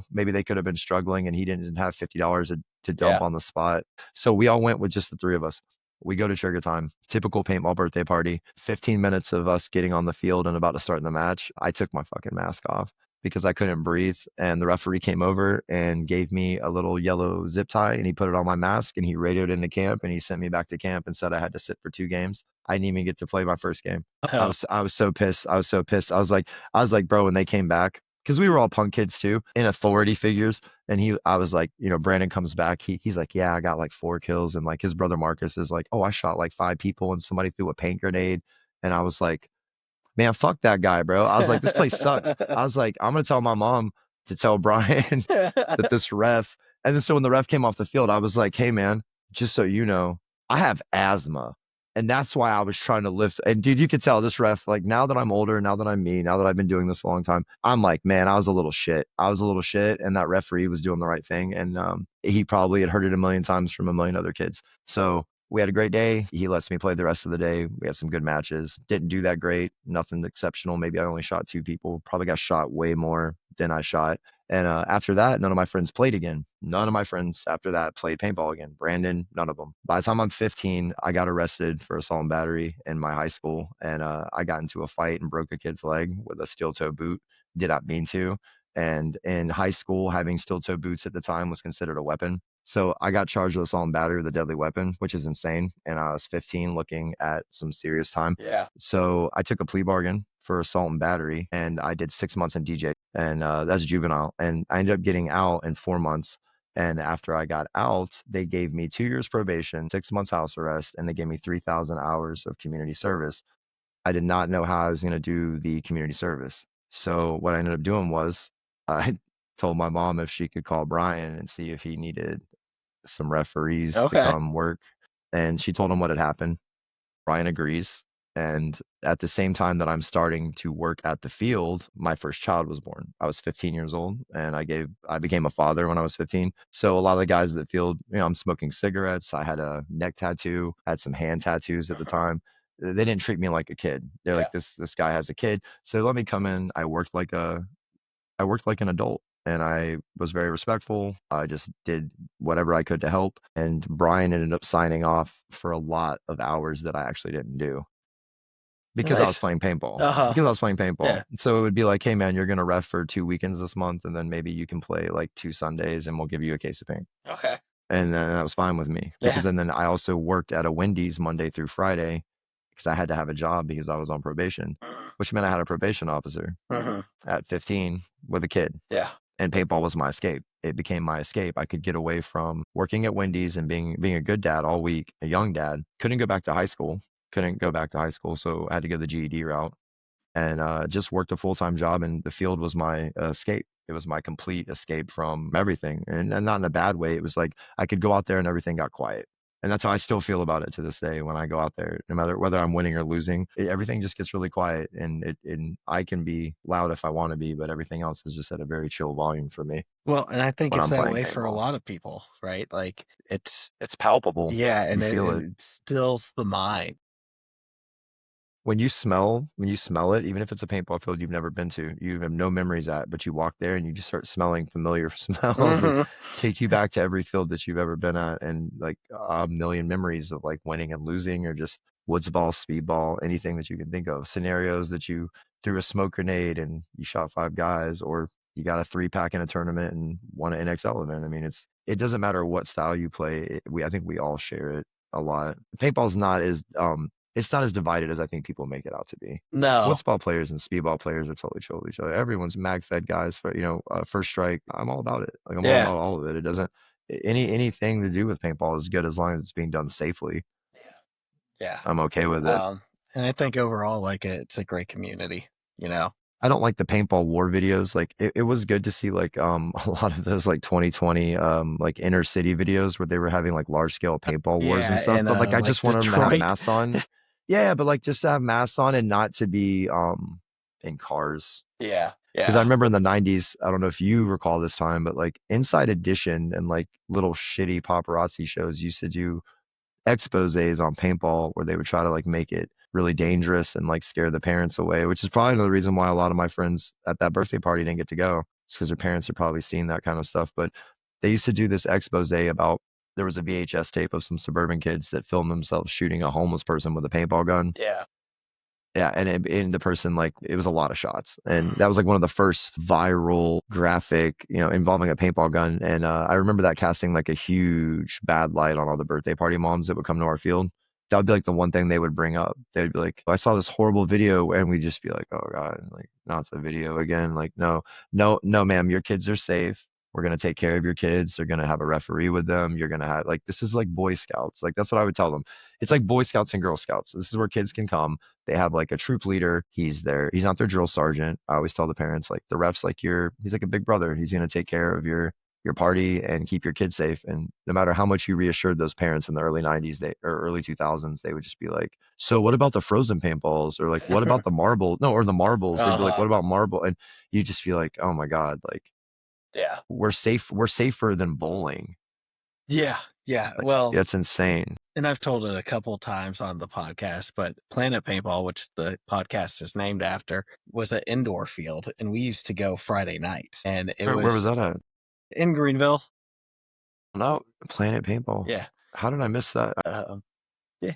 maybe they could have been struggling, and he didn't have $50 to dump on the spot. So we all went with just the 3 of us. We go to Trigger Time, typical paintball birthday party. 15 minutes of us getting on the field and about to start in the match. I took my fucking mask off because I couldn't breathe. And the referee came over and gave me a little yellow zip tie and he put it on my mask and he radioed into camp and he sent me back to camp and said I had to sit for 2 games. I didn't even get to play my first game. I was so pissed. I was so pissed. I was like, bro, when they came back, because we were all punk kids too, in authority figures. And I was like, Brandon comes back. He's like, yeah, I got like 4 kills. And like his brother Marcus is like, oh, I shot like 5 people and somebody threw a paint grenade. And I was like, man, fuck that guy, bro. I was like, this place sucks. I was like, I'm gonna tell my mom to tell Brian that this ref. And then so when the ref came off the field, I was like, hey man, just so you know, I have asthma. And that's why I was trying to lift. And dude, you could tell this ref, like now that I'm older, now that I'm me, now that I've been doing this a long time, I'm like, man, I was a little shit. And that referee was doing the right thing. And he probably had heard it a million times from a million other kids. So we had a great day. He lets me play the rest of the day. We had some good matches. Didn't do that great. Nothing exceptional. Maybe I only shot 2 people. Probably got shot way more than I shot. And after that, none of my friends played again. None of my friends after that played paintball again. Brandon, none of them. By the time I'm 15, I got arrested for assault and battery in my high school. And I got into a fight and broke a kid's leg with a steel toe boot. Did not mean to. And in high school, having steel toe boots at the time was considered a weapon. So I got charged with assault and battery with a deadly weapon, which is insane. And I was 15 looking at some serious time. Yeah. So I took a plea bargain for assault and battery and I did 6 months in DJ and that's juvenile. And I ended up getting out in 4 months. And after I got out, they gave me 2 years probation, 6 months house arrest, and they gave me 3,000 hours of community service. I did not know how I was going to do the community service. So what I ended up doing was I told my mom if she could call Brian and see if he needed some referees to come work. And she told him what had happened. Brian agrees. And at the same time that I'm starting to work at the field, my first child was born. I was 15 years old and I became a father when I was 15. So a lot of the guys at the field, I'm smoking cigarettes. I had a neck tattoo, had some hand tattoos at the time. They didn't treat me like a kid. They're like, this guy has a kid. So let me come in. I worked like an adult and I was very respectful. I just did whatever I could to help. And Brian ended up signing off for a lot of hours that I actually didn't do because I was playing paintball. Yeah. So it would be like, hey man, you're going to ref for 2 weekends this month. And then maybe you can play like 2 Sundays and we'll give you a case of paint. Okay. And then that was fine with me because then I also worked at a Wendy's Monday through Friday because I had to have a job because I was on probation, which meant I had a probation officer at 15 with a kid. Yeah. And paintball was my escape. It became my escape. I could get away from working at Wendy's and being a good dad all week, a young dad. Couldn't go back to high school. So I had to go the GED route and just worked a full-time job. And the field was my escape. It was my complete escape from everything. And not in a bad way. It was like I could go out there and everything got quiet. And that's how I still feel about it to this day when I go out there, no matter whether I'm winning or losing. Everything just gets really quiet, and I can be loud if I want to be, but everything else is just at a very chill volume for me Well, and I think when it's I'm that playing way for a paintball. lot of people, right? Like it's Palpable. yeah, and You feel it. it stills the mind. When you smell it, even if it's a paintball field you've never been to, you have no memories at, but you walk there and you just start smelling familiar smells and take you back to every field that you've ever been at, and like a million memories of like winning and losing, or just woods ball, speedball, anything that you can think of. Scenarios that you threw a smoke grenade and you shot 5 guys, or you got a 3-pack in a tournament and won an NXL event. I mean, it doesn't matter what style you play. I think we all share it a lot. Paintball's not as it's not as divided as I think people make it out to be. No. Woodsball players and speedball players are totally chill with each other. Everyone's mag fed guys for first strike. I'm all about it. Like I'm all about all of it. It doesn't anything to do with paintball is good as long as it's being done safely. Yeah. I'm okay with it. And I think overall, like it's a great community, you know. I don't like the paintball war videos. Like it was good to see like a lot of those like 2020 like inner city videos where they were having like large scale paintball wars and stuff. And But like I like just wanted them to have Detroit. masks on. Yeah, but like just to have masks on and not to be in cars. Yeah. Because I remember in the 90s, I don't know if you recall this time, but like Inside Edition and like little shitty paparazzi shows used to do exposés on paintball where they would try to like make it really dangerous and like scare the parents away, which is probably another reason why a lot of my friends at that birthday party didn't get to go. It's because their parents are probably seeing that kind of stuff. But they used to do this expose about there was a VHS tape of some suburban kids that filmed themselves shooting a homeless person with a paintball gun. Yeah. Yeah, and the person, like, it was a lot of shots, and that was like one of the first viral graphic, involving a paintball gun. And I remember that casting like a huge bad light on all the birthday party moms that would come to our field. That would be like the one thing they would bring up. They'd be like, "I saw this horrible video," and we'd just be like, "Oh God, like not the video again." Like, no, no, no, ma'am, your kids are safe. We're gonna take care of your kids. They're gonna have a referee with them. You're gonna have like this is like Boy Scouts. Like that's what I would tell them. It's like Boy Scouts and Girl Scouts. This is where kids can come. They have like a troop leader. He's there. He's not their drill sergeant. I always tell the parents like the ref's like he's like a big brother. He's gonna take care of your party and keep your kids safe. And no matter how much you reassured those parents in the early 90s or early 2000s, they would just be like, "So what about the frozen paintballs?" Or like, "What about the marble?" No, or the marbles. They'd be like, "What about marble?" And you just feel like, "Oh my God, like." Yeah. We're safer than bowling. Yeah. Yeah. Like, Well, that's insane. And I've told it a couple of times on the podcast, but Planet Paintball, which the podcast is named after, was an indoor field, and we used to go Friday nights. And Where was that at? In Greenville. No, Planet Paintball. Yeah. How did I miss that? Yeah.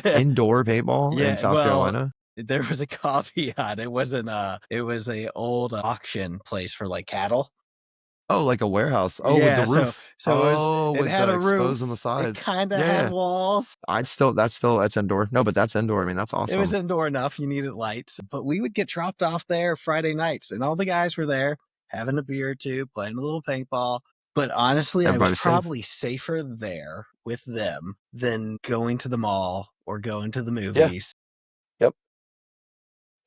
Indoor paintball in South Carolina? There was a caveat. It wasn't it was a old auction place for like cattle. Oh, like a warehouse. Oh, with the roof. So it with had the a roof. exposed on the sides. It kind of had walls. That's indoor. No, but that's indoor. I mean, that's awesome. It was indoor enough. You needed lights, but we would get dropped off there Friday nights, and all the guys were there having a beer or two, playing a little paintball. But honestly, Everybody I was safe. probably safer there with them than going to the mall or going to the movies. Yep.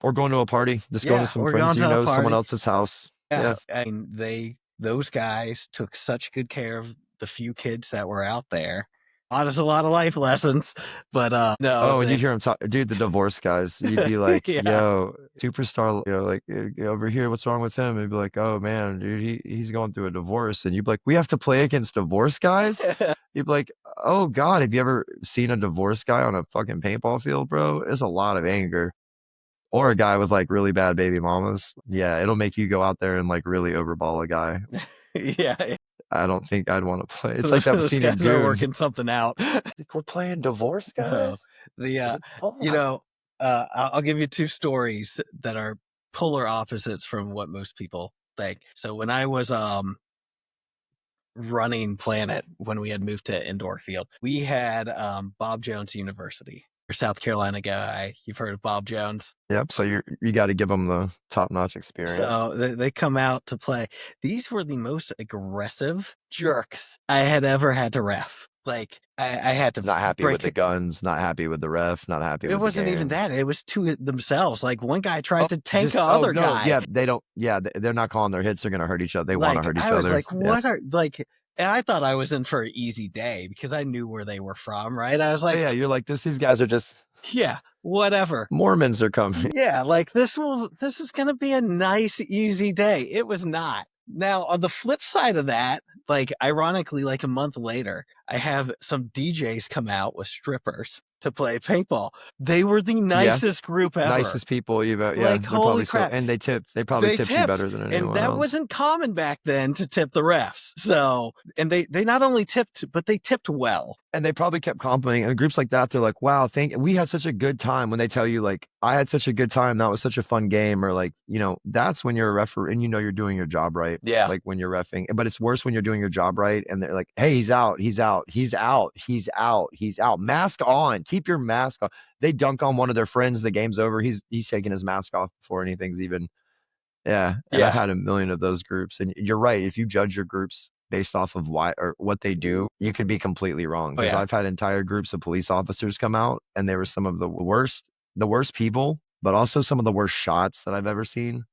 Or going to a party, just going to some friends someone else's house. Yeah. I mean, those guys took such good care of the few kids that were out there. Taught us a lot of life lessons, but no. Oh, and you'd hear them talk, dude, the divorce guys. You'd be like, "Yo, superstar, like over here, what's wrong with him?" And he'd be like, "Oh man, dude, he's going through a divorce." And you'd be like, "We have to play against divorce guys?" You'd be like, "Oh God, have you ever seen a divorce guy on a fucking paintball field, bro? There's a lot of anger." Or a guy with like really bad baby mamas. Yeah, it'll make you go out there and like really overball a guy. Yeah. I don't think I'd want to play. It's like that scene in Dune. Working something out. We're playing divorce guys. I'll give you two stories that are polar opposites from what most people think. So when I was running Planet, when we had moved to indoor field, we had Bob Jones University. South Carolina guy. You've heard of Bob Jones? Yep. So you got to give them the top-notch experience. So they come out to play. These were the most aggressive jerks I had ever had to ref. Like I had to not happy with the guns, not happy with the ref, not happy with the game. It wasn't even that. It was to themselves. Like one guy tried to tank other guy. Yeah, they don't. Yeah, they're not calling their hits. They're gonna hurt each other. They want to hurt each other. I was like, what are like? And I thought I was in for an easy day because I knew where they were from, right? I was like, yeah, you're like, these guys are just yeah, whatever. Mormons are coming. Yeah, like this is going to be a nice, easy day. It was not. Now, on the flip side of that, like ironically, like a month later, I have some DJs come out with strippers to play paintball. They were the nicest group ever. Nicest people you've ever. Yeah, Like, they're holy probably crap. and they tipped. They probably tipped you better than And anyone that else. wasn't common back then to tip the refs. So, and they not only tipped, but they tipped well. And they probably kept complimenting. And groups like that, they're like, wow, we had such a good time. When they tell you, like, I had such a good time, that was such a fun game, or like, that's when you're a referee and you're doing your job right. Yeah. Like when you're reffing. But it's worse when you're doing your job right and they're like, hey, he's out. Mask on. Keep your mask on. They dunk on one of their friends, the game's over. He's taking his mask off before anything's even. Yeah. And I've had a million of those groups. And you're right. If you judge your groups based off of why or what they do, you could be completely wrong. Because I've had entire groups of police officers come out and they were some of the worst people, but also some of the worst shots that I've ever seen.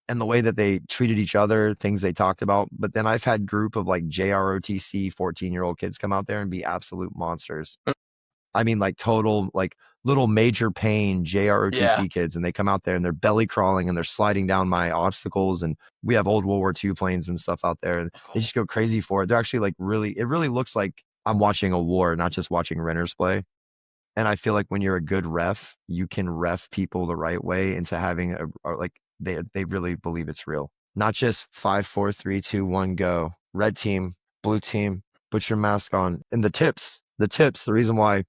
And the way that they treated each other, things they talked about. But then I've had group of like JROTC 14-year-old kids come out there and be absolute monsters. I mean, like total, like little Major Pain JROTC kids, and they come out there and they're belly crawling and they're sliding down my obstacles. And we have old World War II planes and stuff out there, and they just go crazy for it. They're actually like it really looks like I'm watching a war, not just watching renters play. And I feel like when you're a good ref, you can ref people the right way into having they really believe it's real. Not just 5, 4, 3, 2, 1, go. Red team, blue team, put your mask on. And the tips, the reason why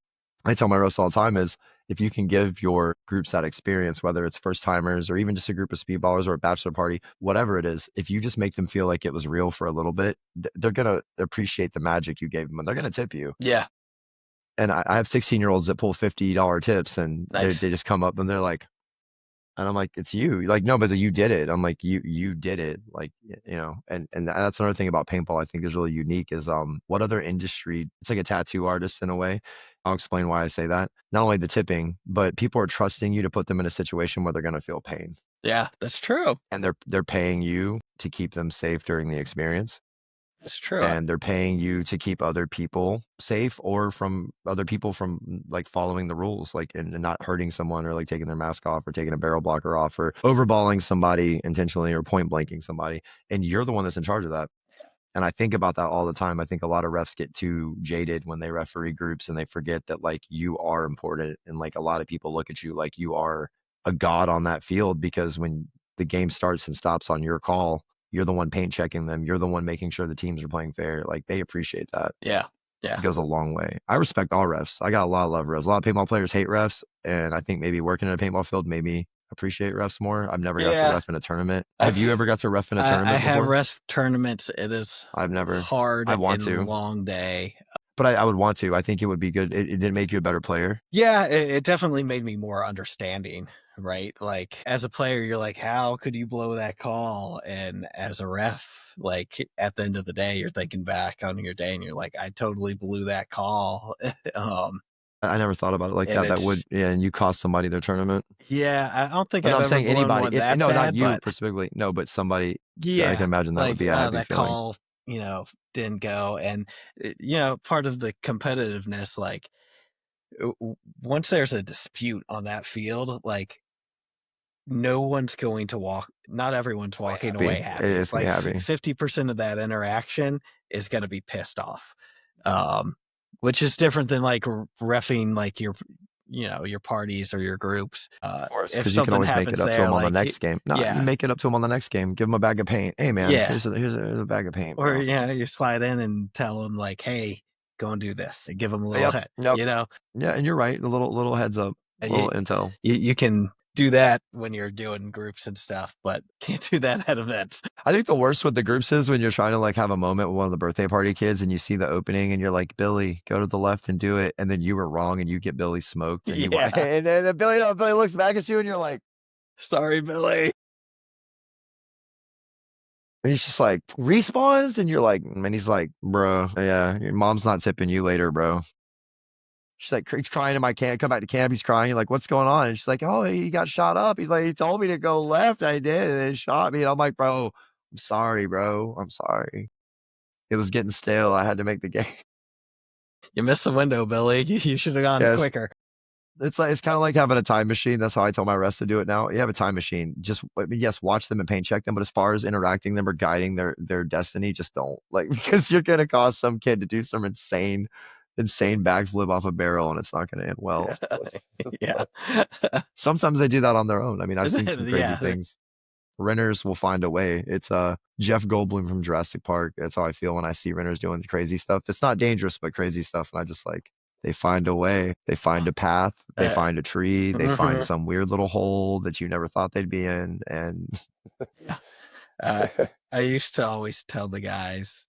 I tell my roast all the time is if you can give your groups that experience, whether it's first timers or even just a group of speedballers or a bachelor party, whatever it is, if you just make them feel like it was real for a little bit, they're going to appreciate the magic you gave them and they're going to tip you. Yeah. And I have 16-year-olds that pull $50 tips and they just come up and they're like, and I'm like, it's you. Like, no, but you did it. I'm like, you did it. Like, and that's another thing about paintball I think is really unique is what other industry, it's like a tattoo artist in a way. I'll explain why I say that. Not only the tipping, but people are trusting you to put them in a situation where they're going to feel pain. Yeah, that's true. And they're paying you to keep them safe during the experience. That's true. And they're paying you to keep other people safe or from other people from like following the rules, like and not hurting someone or like taking their mask off or taking a barrel blocker off or overballing somebody intentionally or point blanking somebody. And you're the one that's in charge of that. And I think about that all the time. I think a lot of refs get too jaded when they referee groups and they forget that like you are important. And like a lot of people look at you like you are a god on that field because when the game starts and stops on your call, you're the one paint checking them. You're the one making sure the teams are playing fair. Like they appreciate that. Yeah. It goes a long way. I respect all refs. I got a lot of love for refs. A lot of paintball players hate refs. And I think maybe working in a paintball field made me appreciate refs more. I've never got to ref in a tournament. Have you ever got to ref in a tournament I have before? ref tournaments. It is hard. I want to. Long day. But I would want to. I think it would be good. It didn't make you a better player. Yeah, it definitely made me more understanding, right? Like as a player, you're like, how could you blow that call? And as a ref, like at the end of the day, you're thinking back on your day and you're like, I totally blew that call. I never thought about it like that. That would, and you cost somebody their tournament. Yeah, I don't think I'm saying anybody. Not you but, specifically. No, but somebody. Yeah, I can imagine that would be a happy that feeling. Call, didn't go, and part of the competitiveness, like once there's a dispute on that field, like no one's going to not everyone's walking away happy. It's like happy. 50% of that interaction is going to be pissed off, which is different than like reffing like your parties or your groups. Of course, because you can always make it up to them on the next game. No, you make it up to them on the next game. Give them a bag of paint. Hey man, here's a bag of paint. Bro. Or you slide in and tell them like, hey, go and do this. And give them a little head. Yeah, and you're right. A little heads up, little intel. You can do that when you're doing groups and stuff, but can't do that at events. I think the worst with the groups is when you're trying to like have a moment with one of the birthday party kids and you see the opening and you're like, Billy, go to the left and do it. And then you were wrong and you get Billy smoked. And, and then Billy looks back at you and you're like, sorry, Billy. And he's just like, respawns? And you're like, and he's like, bro, yeah, your mom's not tipping you later, bro. She's like, he's crying in my camp. Come back to camp. He's crying. You're like, what's going on? And she's like, oh, he got shot up. He's like, he told me to go left. I did. And they shot me. And I'm like, bro, I'm sorry, bro. I'm sorry. It was getting stale. I had to make the game. You missed the window, Billy. You should have gone Yes. quicker. It's kind of like having a time machine. That's how I tell my refs to do it now. You have a time machine. Just yes, watch them and paint check them, but as far as interacting them or guiding their destiny, just don't because you're gonna cause some kid to do some insane backflip off a barrel and it's not gonna end well. Yeah. Sometimes they do that on their own. I mean, I've seen some crazy Yeah. things. Renters will find a way. It's Jeff Goldblum from Jurassic Park. That's how I feel when I see renters doing crazy stuff. It's not dangerous, but crazy stuff. And I just they find a way. They find a path. They find a tree. They find some weird little hole that you never thought they'd be in. And I used to always tell the guys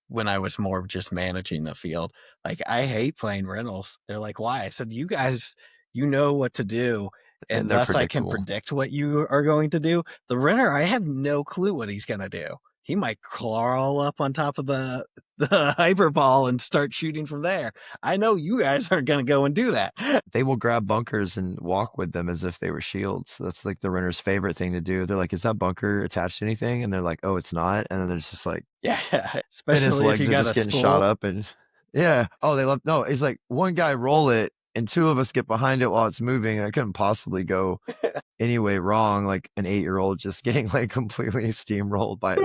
when I was more of just managing the field, like, I hate playing rentals. They're like, why? I said, you guys, you know what to do. And they're thus I can predictable. predict what you are going to do. The renter, I have no clue what he's going to do. He might crawl up on top of the hyperball and start shooting from there. I know you guys aren't going to go and do that. They will grab bunkers and walk with them as if they were shields. That's like the renter's favorite thing to do. They're like, is that bunker attached to anything? And they're like, oh, it's not. And then there's just like, Yeah, and his especially if legs you are got just a getting spool. shot up. And yeah. Oh, they love, no, it's like one guy roll it and two of us get behind it while it's moving. I couldn't possibly go any way wrong. Like an 8-year-old just getting like completely steamrolled by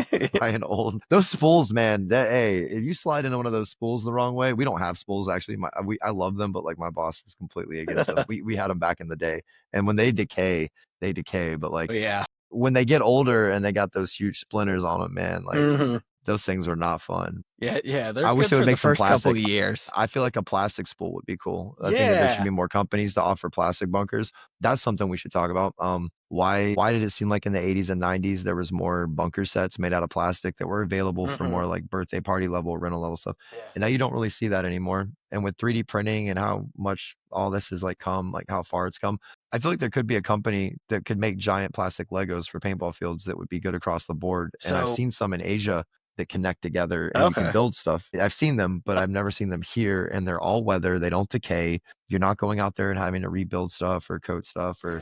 an old, those spools, man, hey, if you slide into one of those spools the wrong way, we don't have spools actually. I love them, but like my boss is completely against them. We had them back in the day. And when they decay, but like Yeah. when they get older and they got those huge splinters on them, man, like those things are not fun. Yeah, they're I wish good they would for the make some first couple plastic. of years. I feel like a plastic spool would be cool. I think that there should be more companies that offer plastic bunkers. That's something we should talk about. Why did it seem like in the 80s and 90s there was more bunker sets made out of plastic that were available for more like birthday party level, rental level stuff? Yeah. And now you don't really see that anymore. And with 3D printing and how much all this has like come, like how far it's come, I feel like there could be a company that could make giant plastic Legos for paintball fields that would be good across the board. And I've seen some in Asia that connect together and you can build stuff. I've seen them, but I've never seen them here, and they're all weather. They don't decay. You're not going out there and having to rebuild stuff or coat stuff or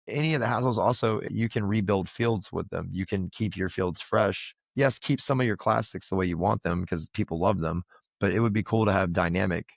any of the hassles. Also, you can rebuild fields with them. You can keep your fields fresh. Yes, keep some of your plastics the way you want them because people love them, but it would be cool to have dynamic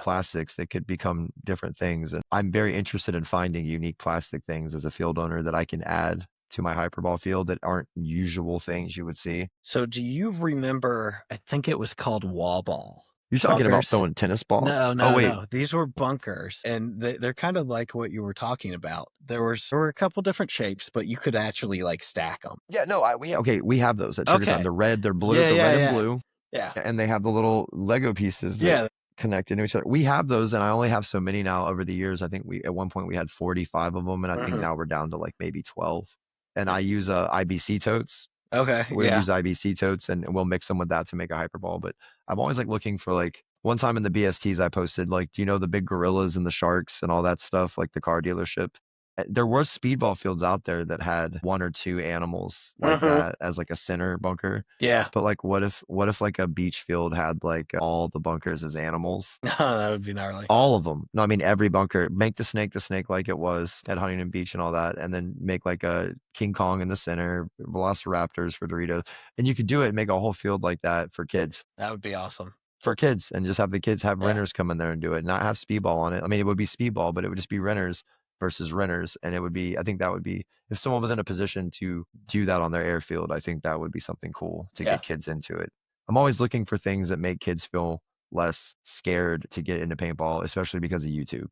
plastics that could become different things. And I'm very interested in finding unique plastic things as a field owner that I can add to my hyperball field that aren't usual things you would see. So do you remember, I think it was called wall ball. You're talking about throwing tennis balls? No. These were bunkers, and they're kind of like what you were talking about. There were a couple different shapes, but you could actually like stack them. Yeah, no, we have those at Trigger Time. They're red, they're blue, red and blue. Yeah. And they have the little Lego pieces that connect into each other. We have those, and I only have so many now over the years. I think at one point we had 45 of them, and I think now we're down to like maybe 12. And I use IBC totes. We'll use IBC totes and we'll mix them with that to make a hyperball. But I'm always like looking for like one time in the BSTs I posted like, do you know the big gorillas and the sharks and all that stuff, like the car dealership? There was speedball fields out there that had one or two animals like that as like a center bunker. Yeah. But like what if like a beach field had like all the bunkers as animals? That would be gnarly. All of them. No, I mean every bunker. Make the snake like it was at Huntington Beach and all that, and then make like a King Kong in the center, Velociraptors for Doritos, and you could do it and make a whole field like that for kids. That would be awesome. For kids, and just have the kids have renters come in there and do it, not have speedball on it. I mean, it would be speedball, but it would just be renters versus renters, and it would be. I think that would be if someone was in a position to do that on their airfield. I think that would be something cool to get kids into it. I'm always looking for things that make kids feel less scared to get into paintball, especially because of YouTube.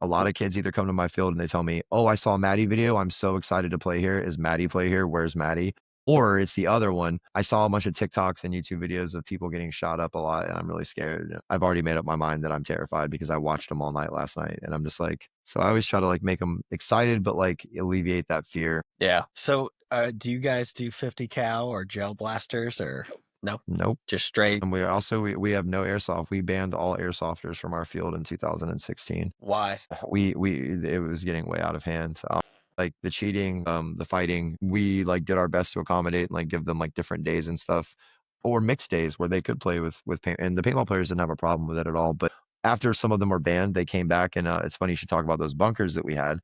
A lot of kids either come to my field and they tell me, oh, I saw Maddie video. I'm so excited to play here. Is Maddie play here? Where's Maddie? Or it's the other one. I saw a bunch of TikToks and YouTube videos of people getting shot up a lot, and I'm really scared. I've already made up my mind that I'm terrified because I watched them all night last night, and I'm just like, so I always try to like make them excited, but like alleviate that fear. Yeah. So do you guys do 50 cal or gel blasters or no? Nope. Just straight. And we have no airsoft. We banned all airsofters from our field in 2016. Why? It was getting way out of hand. Like the cheating, the fighting, we like did our best to accommodate and like give them like different days and stuff, or mixed days where they could play with paint. And the paintball players didn't have a problem with it at all. But after some of them were banned, they came back, and it's funny you should talk about those bunkers that we had.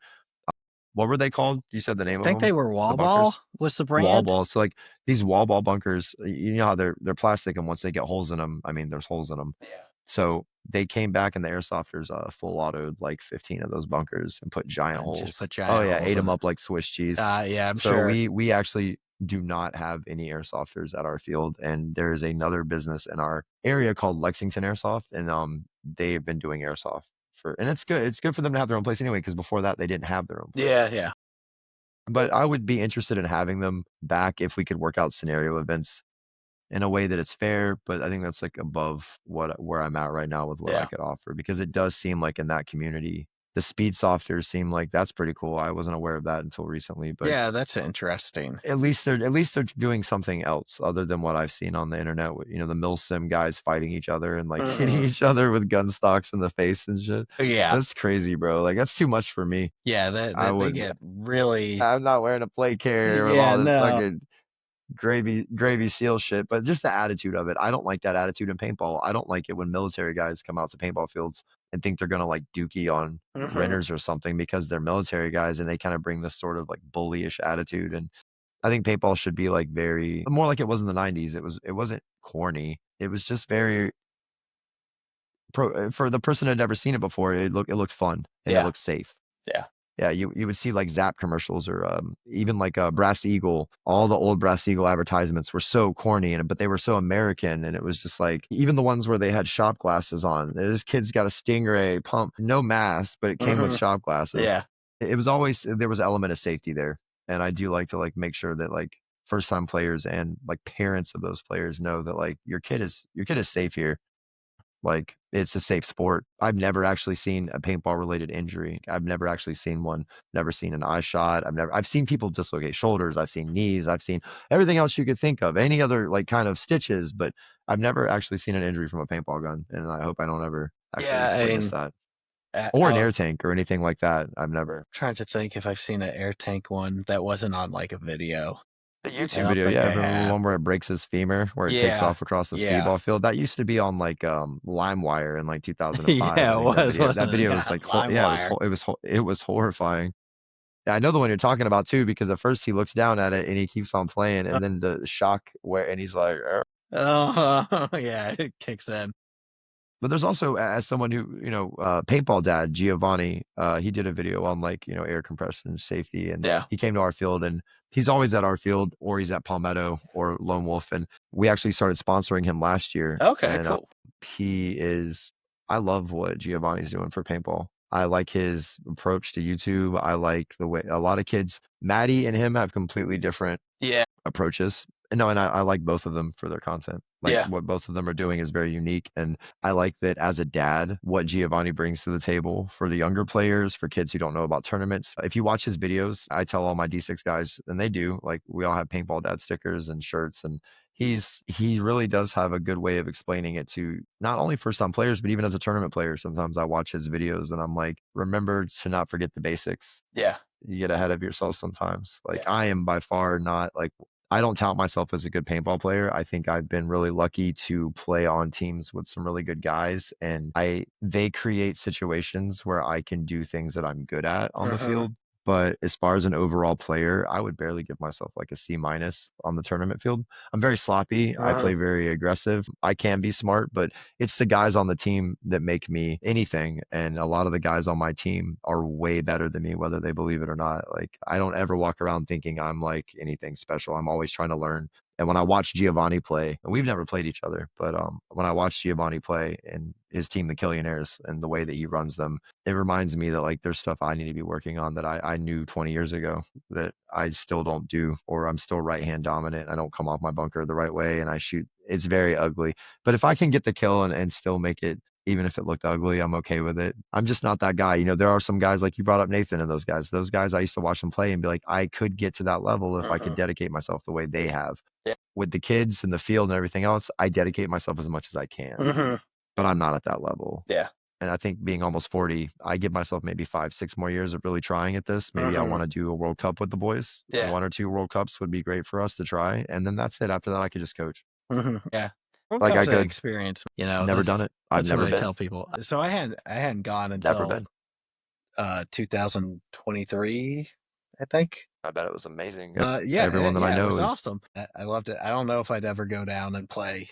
what were they called? You said the name I of think them? they were The Wall Ball bunkers? was the Wall brand. ball. So like these wall ball bunkers, you know how they're plastic, and once they get holes in them, I mean, there's holes in them. Yeah. So they came back and the airsofters full autoed like 15 of those bunkers and put giant And just holes. put Oh giant yeah, holes ate in them it. up like Swiss cheese. Yeah, I'm So sure. we actually do not have any airsofters at our field, and there's another business in our area called Lexington Airsoft, and they've been doing airsoft and it's good. It's good for them to have their own place anyway, because before that they didn't have their own place. Yeah. But I would be interested in having them back if we could work out scenario events in a way that it's fair, but I think that's like above where I'm at right now with what I could offer, because it does seem like in that community, the speed softers seem like that's pretty cool. I wasn't aware of that until recently, but Yeah, that's interesting. at least they're doing something else other than what I've seen on the internet with, the Milsim guys fighting each other and like hitting each other with gun stocks in the face and shit. Yeah. That's crazy, bro. Like that's too much for me. Yeah, they get really. I'm not wearing a plate carrier with all this fucking gravy seal shit, but just the attitude of it. I don't like that attitude in paintball. I don't like it when military guys come out to paintball fields and think they're gonna like dookie on renters or something because they're military guys, and they kind of bring this sort of like bullyish attitude. And I think paintball should be like very more like it was in the 90s. It wasn't corny. It was just very for the person who had never seen it before. It looked fun and it looked safe. Yeah, you would see like Zap commercials or even like Brass Eagle. All the old Brass Eagle advertisements were so corny, but they were so American, and it was just like even the ones where they had shop glasses on. This kid's got a Stingray pump, no mask, but it came with shop glasses. Yeah. It was always there was an element of safety there, and I do like to like make sure that like first time players and like parents of those players know that like your kid is safe here. Like it's a safe sport. I've never actually seen a paintball related injury. I've never actually seen one, never seen an eye shot. I've seen people dislocate shoulders. I've seen knees. I've seen everything else you could think of, any other like kind of stitches, but I've never actually seen an injury from a paintball gun. And I hope I don't ever actually witness that. Or an air tank or anything like that. I've never. I'm trying to think if I've seen an air tank one that wasn't on like a video. The YouTube video, yeah, remember the one where it breaks his femur, where it takes off across the speedball field? That used to be on like LimeWire in like 2005. Yeah, it was. That video was like, it was horrifying. Yeah, I know the one you're talking about too, because at first he looks down at it and he keeps on playing, and then the shock and he's like, oh yeah, it kicks in. But there's also, as someone who, paintball dad, Giovanni, he did a video on like, air compression safety. And he came to our field, and he's always at our field, or he's at Palmetto or Lone Wolf. And we actually started sponsoring him last year. Okay, and, cool. I love what Giovanni's doing for paintball. I like his approach to YouTube. I like the way a lot of kids, Maddie and him, have completely different approaches. And I like both of them for their content. Like what both of them are doing is very unique. And I like that as a dad, what Giovanni brings to the table for the younger players, for kids who don't know about tournaments. If you watch his videos, I tell all my D6 guys, and they do, like we all have paintball dad stickers and shirts, and he really does have a good way of explaining it to not only first time players, but even as a tournament player. Sometimes I watch his videos and I'm like, remember to not forget the basics. Yeah. You get ahead of yourself sometimes. Like I am by far not like, I don't tout myself as a good paintball player. I think I've been really lucky to play on teams with some really good guys, and they create situations where I can do things that I'm good at on the field. But as far as an overall player, I would barely give myself like a C- on the tournament field. I'm very sloppy. I play very aggressive. I can be smart, but it's the guys on the team that make me anything. And a lot of the guys on my team are way better than me, whether they believe it or not. Like I don't ever walk around thinking I'm like anything special. I'm always trying to learn. And when I watch Giovanni play, and we've never played each other, but when I watch Giovanni play and his team, the Killionaires, and the way that he runs them, it reminds me that like there's stuff I need to be working on that I knew 20 years ago that I still don't do, or I'm still right hand dominant. I don't come off my bunker the right way, and I shoot. It's very ugly. But if I can get the kill and still make it, even if it looked ugly, I'm okay with it. I'm just not that guy. There are some guys like you brought up Nathan and those guys. Those guys, I used to watch them play and be like, I could get to that level if I could dedicate myself the way they have. With the kids and the field and everything else, I dedicate myself as much as I can. But I'm not at that level. Yeah. And I think being almost 40, I give myself maybe 5-6 more years of really trying at this. Maybe I want to do a World Cup with the boys. Yeah. 1 or 2 World Cups would be great for us to try. And then that's it. After that, I could just coach. Yeah. Like I could experience, never done it. I've never been. I tell people. So I hadn't gone until 2023. I think. I bet it was amazing. Yeah, Everyone that I it know was is awesome. I loved it. I don't know if I'd ever go down and play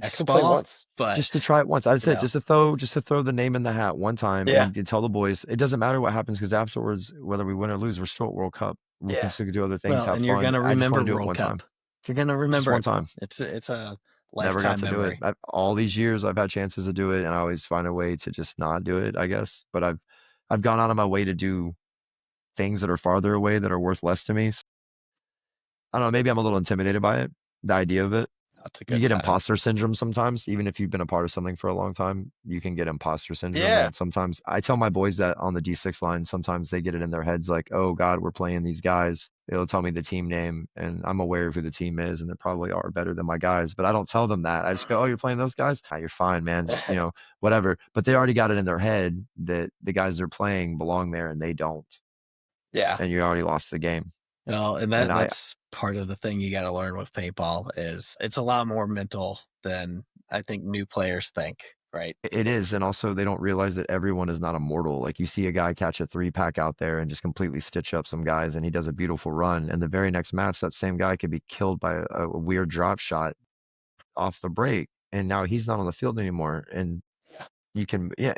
just to play X-Ball, once, but just to try it once. I'd you say know, just to throw the name in the hat one time yeah, and tell the boys it doesn't matter what happens because afterwards, whether we win or lose, we're still at World Cup. We can yeah. still do other things, Well, have and you're fun. gonna I just remember want to do it World one time, Cup. You're gonna just remember one it. time. It's a Never got lifetime to do it. memory. All these years, I've had chances to do it, and I always find a way to just not do it, I guess. But I've gone out of my way to do things that are farther away that are worth less to me. So, I don't know. Maybe I'm a little intimidated by it, the idea of it. That's a You good get time. imposter syndrome sometimes, even if you've been a part of something for a long time, you can get imposter syndrome. Yeah, And sometimes I tell my boys that on the D6 line, sometimes they get it in their heads like, oh God, we're playing these guys. It'll tell me the team name and I'm aware of who the team is and they probably are better than my guys, but I don't tell them that. I just go, oh, you're playing those guys? Ah, you're fine, man. Just, whatever. But they already got it in their head that the guys they're playing belong there and they don't. yeah. And you already lost the game. Well, and And that's part of the thing you got to learn with paintball is it's a lot more mental than I think new players think, right? It is, and also they don't realize that everyone is not immortal. Like you see a guy catch a 3-pack out there and just completely stitch up some guys, and he does a beautiful run. And the very next match, that same guy could be killed by a weird drop shot off the break, and now he's not on the field anymore. And you can, yeah,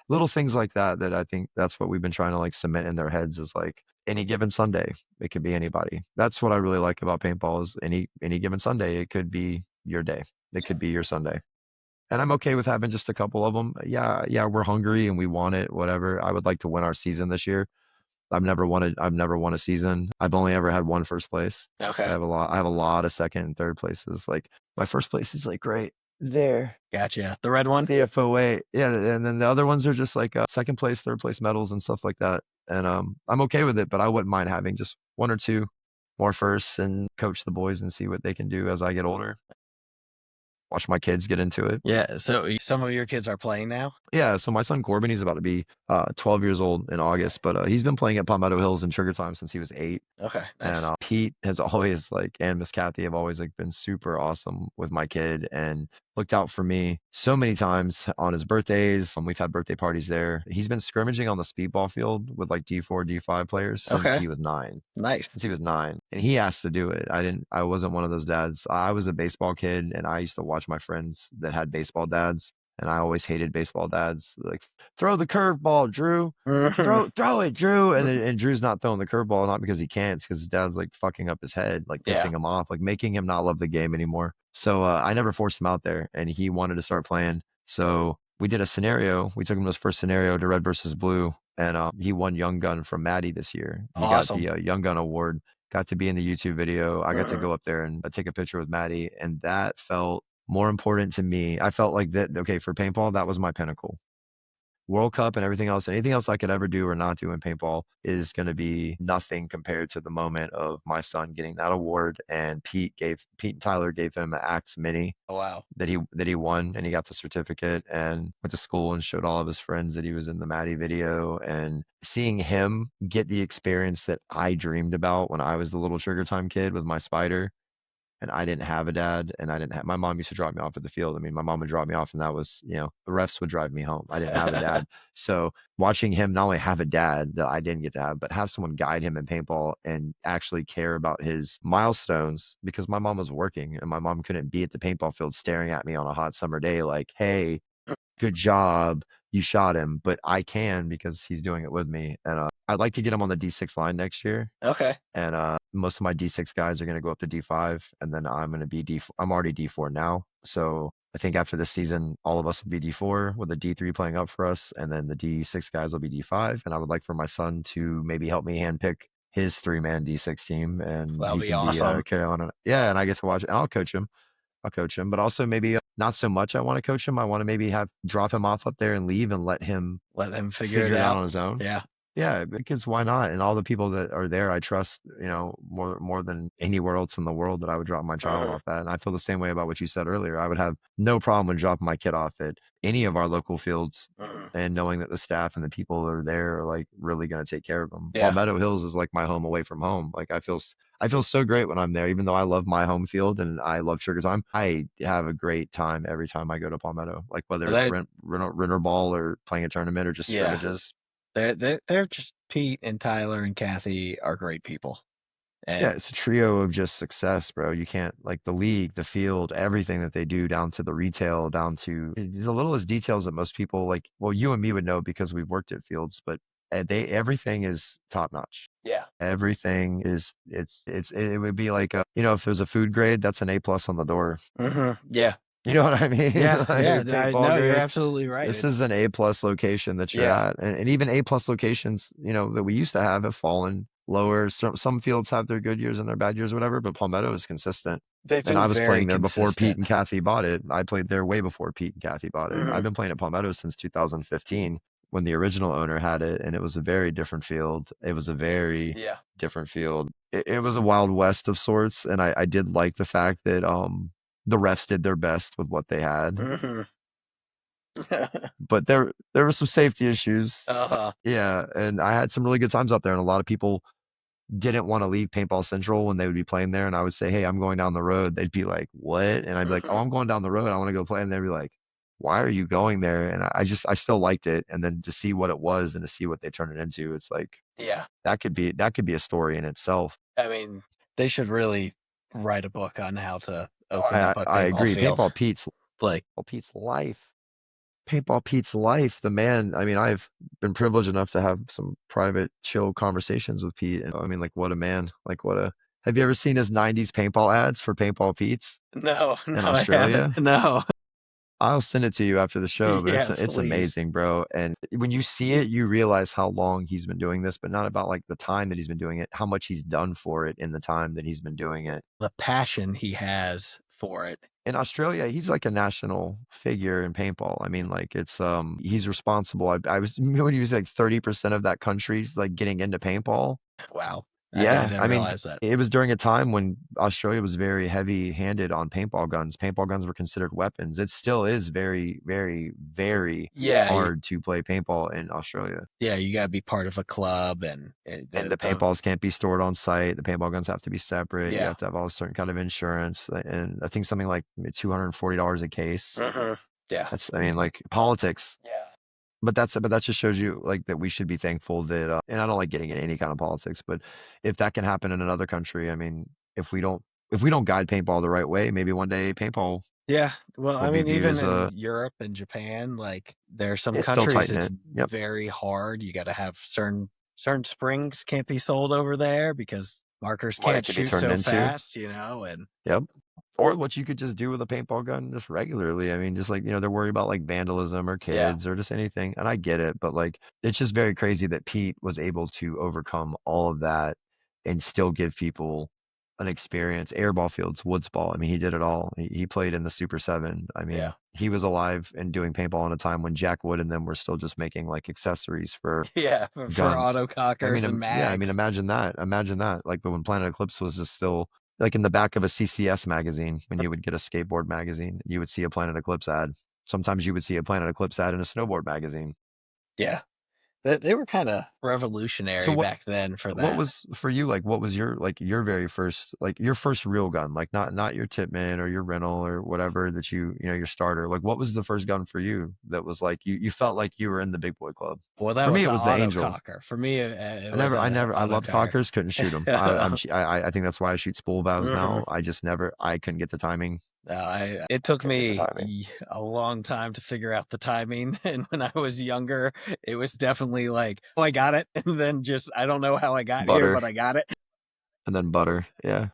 little things like that. That I think that's what we've been trying to like cement in their heads is like any given Sunday, it could be anybody. That's what I really like about paintball is any given Sunday, it could be your day. It could be your Sunday. And I'm okay with having just a couple of them. Yeah, we're hungry and we want it, whatever. I would like to win our season this year. I've never won a season. I've only ever had one first place. Okay. I have a lot of second and third places. Like my first place is like right there. Gotcha. The red one? CFOA. Yeah, and then the other ones are just like second place, third place medals and stuff like that. And I'm okay with it, but I wouldn't mind having just one or two more firsts and coach the boys and see what they can do as I get older. Watch my kids get into it. Yeah. So some of your kids are playing now? Yeah, so my son Corbin, he's about to be 12 years old in August, but he's been playing at Palmetto Hills and Sugar Time since he was 8. Okay. Nice. And Pete has always and Miss Kathy have always been super awesome with my kid and looked out for me so many times on his birthdays. We've had birthday parties there. He's been scrimmaging on the speedball field with like D4, D5 players since he was 9. Nice. Since he was 9, and he asked to do it. I wasn't one of those dads. I was a baseball kid, and I used to watch my friends that had baseball dads, and I always hated baseball dads. Like, throw the curveball, Drew. Throw it, Drew. And Drew's not throwing the curveball, not because he can't, it's because his dad's like fucking up his head, like pissing him off, like making him not love the game anymore. So I never forced him out there, and he wanted to start playing. So we did a scenario. We took him to his first scenario to Red versus Blue, and he won Young Gun from Maddie this year. He Awesome. got the Young Gun award. Got to be in the YouTube video. I got to go up there and take a picture with Maddie, and that felt more important to me. I felt like that. Okay, for paintball, that was my pinnacle. World Cup and everything else, anything else I could ever do or not do in paintball is going to be nothing compared to the moment of my son getting that award. And Pete and Tyler gave him an Axe Mini. Oh, wow. That he won, and he got the certificate and went to school and showed all of his friends that he was in the Maddie video. And seeing him get the experience that I dreamed about when I was the little Sugar Time kid with my spider, and I didn't have a dad, and my mom used to drop me off at the field. I mean, my mom would drop me off, and that was, the refs would drive me home. I didn't have a dad. So watching him not only have a dad that I didn't get to have, but have someone guide him in paintball and actually care about his milestones, because my mom was working and my mom couldn't be at the paintball field staring at me on a hot summer day like, hey, good job, you shot him. But I can, because he's doing it with me. And I'd like to get him on the D6 line next year. Okay. And most of my D6 guys are going to go up to D5, and then I'm going to be D4. I'm already D4 now. So I think after this season, all of us will be D4 with a D3 playing up for us, and then the D6 guys will be D5. And I would like for my son to maybe help me handpick his 3-man D6 team, and That'll he be can awesome. be carry on. Yeah, and I get to watch it, and I'll coach him. But also maybe not so much I want to coach him. I want to maybe drop him off up there and leave and let him figure it out on his own. Yeah. Yeah, because why not? And all the people that are there, I trust, more than anywhere else in the world that I would drop my child off at. And I feel the same way about what you said earlier. I would have no problem with dropping my kid off at any of our local fields, and knowing that the staff and the people that are there are like really going to take care of them. Yeah. Palmetto Hills is like my home away from home. Like I feel so great when I'm there, even though I love my home field and I love Sugar Time. I have a great time every time I go to Palmetto, like whether it's renter ball or playing a tournament or just scrimmages. They're just Pete and Tyler and Kathy are great people. And Yeah, it's a trio of just success, bro. You can't like the league, the field, everything that they do down to the retail, down to the littlest details that most people like. Well, you and me would know because we've worked at fields, but everything is top notch. yeah. Everything is it would be like if there's a food grade, that's an A+ on the door. Yeah. You know what I mean? Yeah. Like Yeah. paintball No, you're grade. absolutely right. This is an A+ location that you're Yeah. at, and even A+ locations, that we used to have fallen lower. Some fields have their good years and their bad years, or whatever. But Palmetto is consistent, They've and been I was very playing there before Pete consistent. and Kathy bought it. I played there way before Pete and Kathy bought it. I've been playing at Palmetto since 2015 when the original owner had it, and it was a very different field. It was a very Yeah. different field. It was a wild west of sorts, and I did like the fact that the refs did their best with what they had. But there were some safety issues. Uh-huh. Yeah, and I had some really good times up there, and a lot of people didn't want to leave Paintball Central when they would be playing there, and I would say, "Hey, I'm going down the road." They'd be like, "What?" And I'd be like, "Oh, I'm going down the road. I want to go play." And they'd be like, "Why are you going there?" And I still liked it, and then to see what it was and to see what they turned it into, it's like Yeah. that could be a story in itself. I mean, they should really write a book on how to Oh, open up a I paintball agree. field. Like, Pete's life. Paintball Pete's life, the man. I mean, I've been privileged enough to have some private, chill conversations with Pete, and I mean, like, what a man! Like, what a. Have you ever seen his '90s paintball ads for Paintball Pete's no, in I haven't. Australia? No. I'll send it to you after the show, but Yeah, it's please. amazing, bro. And when you see it, you realize how long he's been doing this, but not about like the time that he's been doing it, how much he's done for it in the time that he's been doing it. The passion he has for it. In Australia, he's like a national figure in paintball. I mean, like he's responsible. I was when he was like 30% of that country's like getting into paintball. Wow. I Yeah, didn't I mean, realize that. it was during a time when Australia was very heavy-handed on paintball guns. Paintball guns were considered weapons. It still is very, very, very Yeah. hard to play paintball in Australia. Yeah, you got to be part of a club and And the paintballs can't be stored on site. The paintball guns have to be separate. You Yeah. have to have all a certain kind of insurance, and I think something like $240 a case. Yeah. That's, I mean, like politics. Yeah. But that just shows you like that we should be thankful that and I don't like getting in any kind of politics, but if that can happen in another country, I mean, if we don't guide paintball the right way, maybe one day paintball Yeah. Well, will I be mean, viewed even as in Europe and Japan, like there are some it's still countries tight it's knit. Yep. very hard. You got to have certain springs can't be sold over there because markers What it can't could be shoot turned so into. fast, and Yep. Or what you could just do with a paintball gun just regularly. I mean, just like, they're worried about like vandalism or Yeah. kids or just anything. And I get it, but like it's just very crazy that Pete was able to overcome all of that and still give people an experience. Airball fields, woods ball. I mean, he did it all. He played in the Super 7. I mean, Yeah. he was alive and doing paintball in a time when Jack Wood and them were still just making like accessories for Yeah, for guns. autocockers and Yeah, I mean, mags. imagine that. Imagine that. Like, but when Planet Eclipse was just still like in the back of a CCS magazine, when you would get a skateboard magazine, you would see a Planet Eclipse ad. Sometimes you would see a Planet Eclipse ad in a snowboard magazine. Yeah. They were kind of So revolutionary back then for what that. was for you like what was your very first like your first real gun, like not your Tipman or your rental or whatever that your starter, like what was the first gun for you that was like you felt like you were in the big boy club? Well, that For me was it the was the Angel. autococker. For me, it I was never, I a never, I loved autococker. cockers, couldn't shoot them. I think that's why I shoot spool valves now. I just never, I couldn't get the timing. It took Couldn't get the me timing. a long time to figure out the timing. And when I was younger, it was definitely like, oh, I got it. And then just, I don't know how I got here, Butter but I got it. and then butter. Yeah.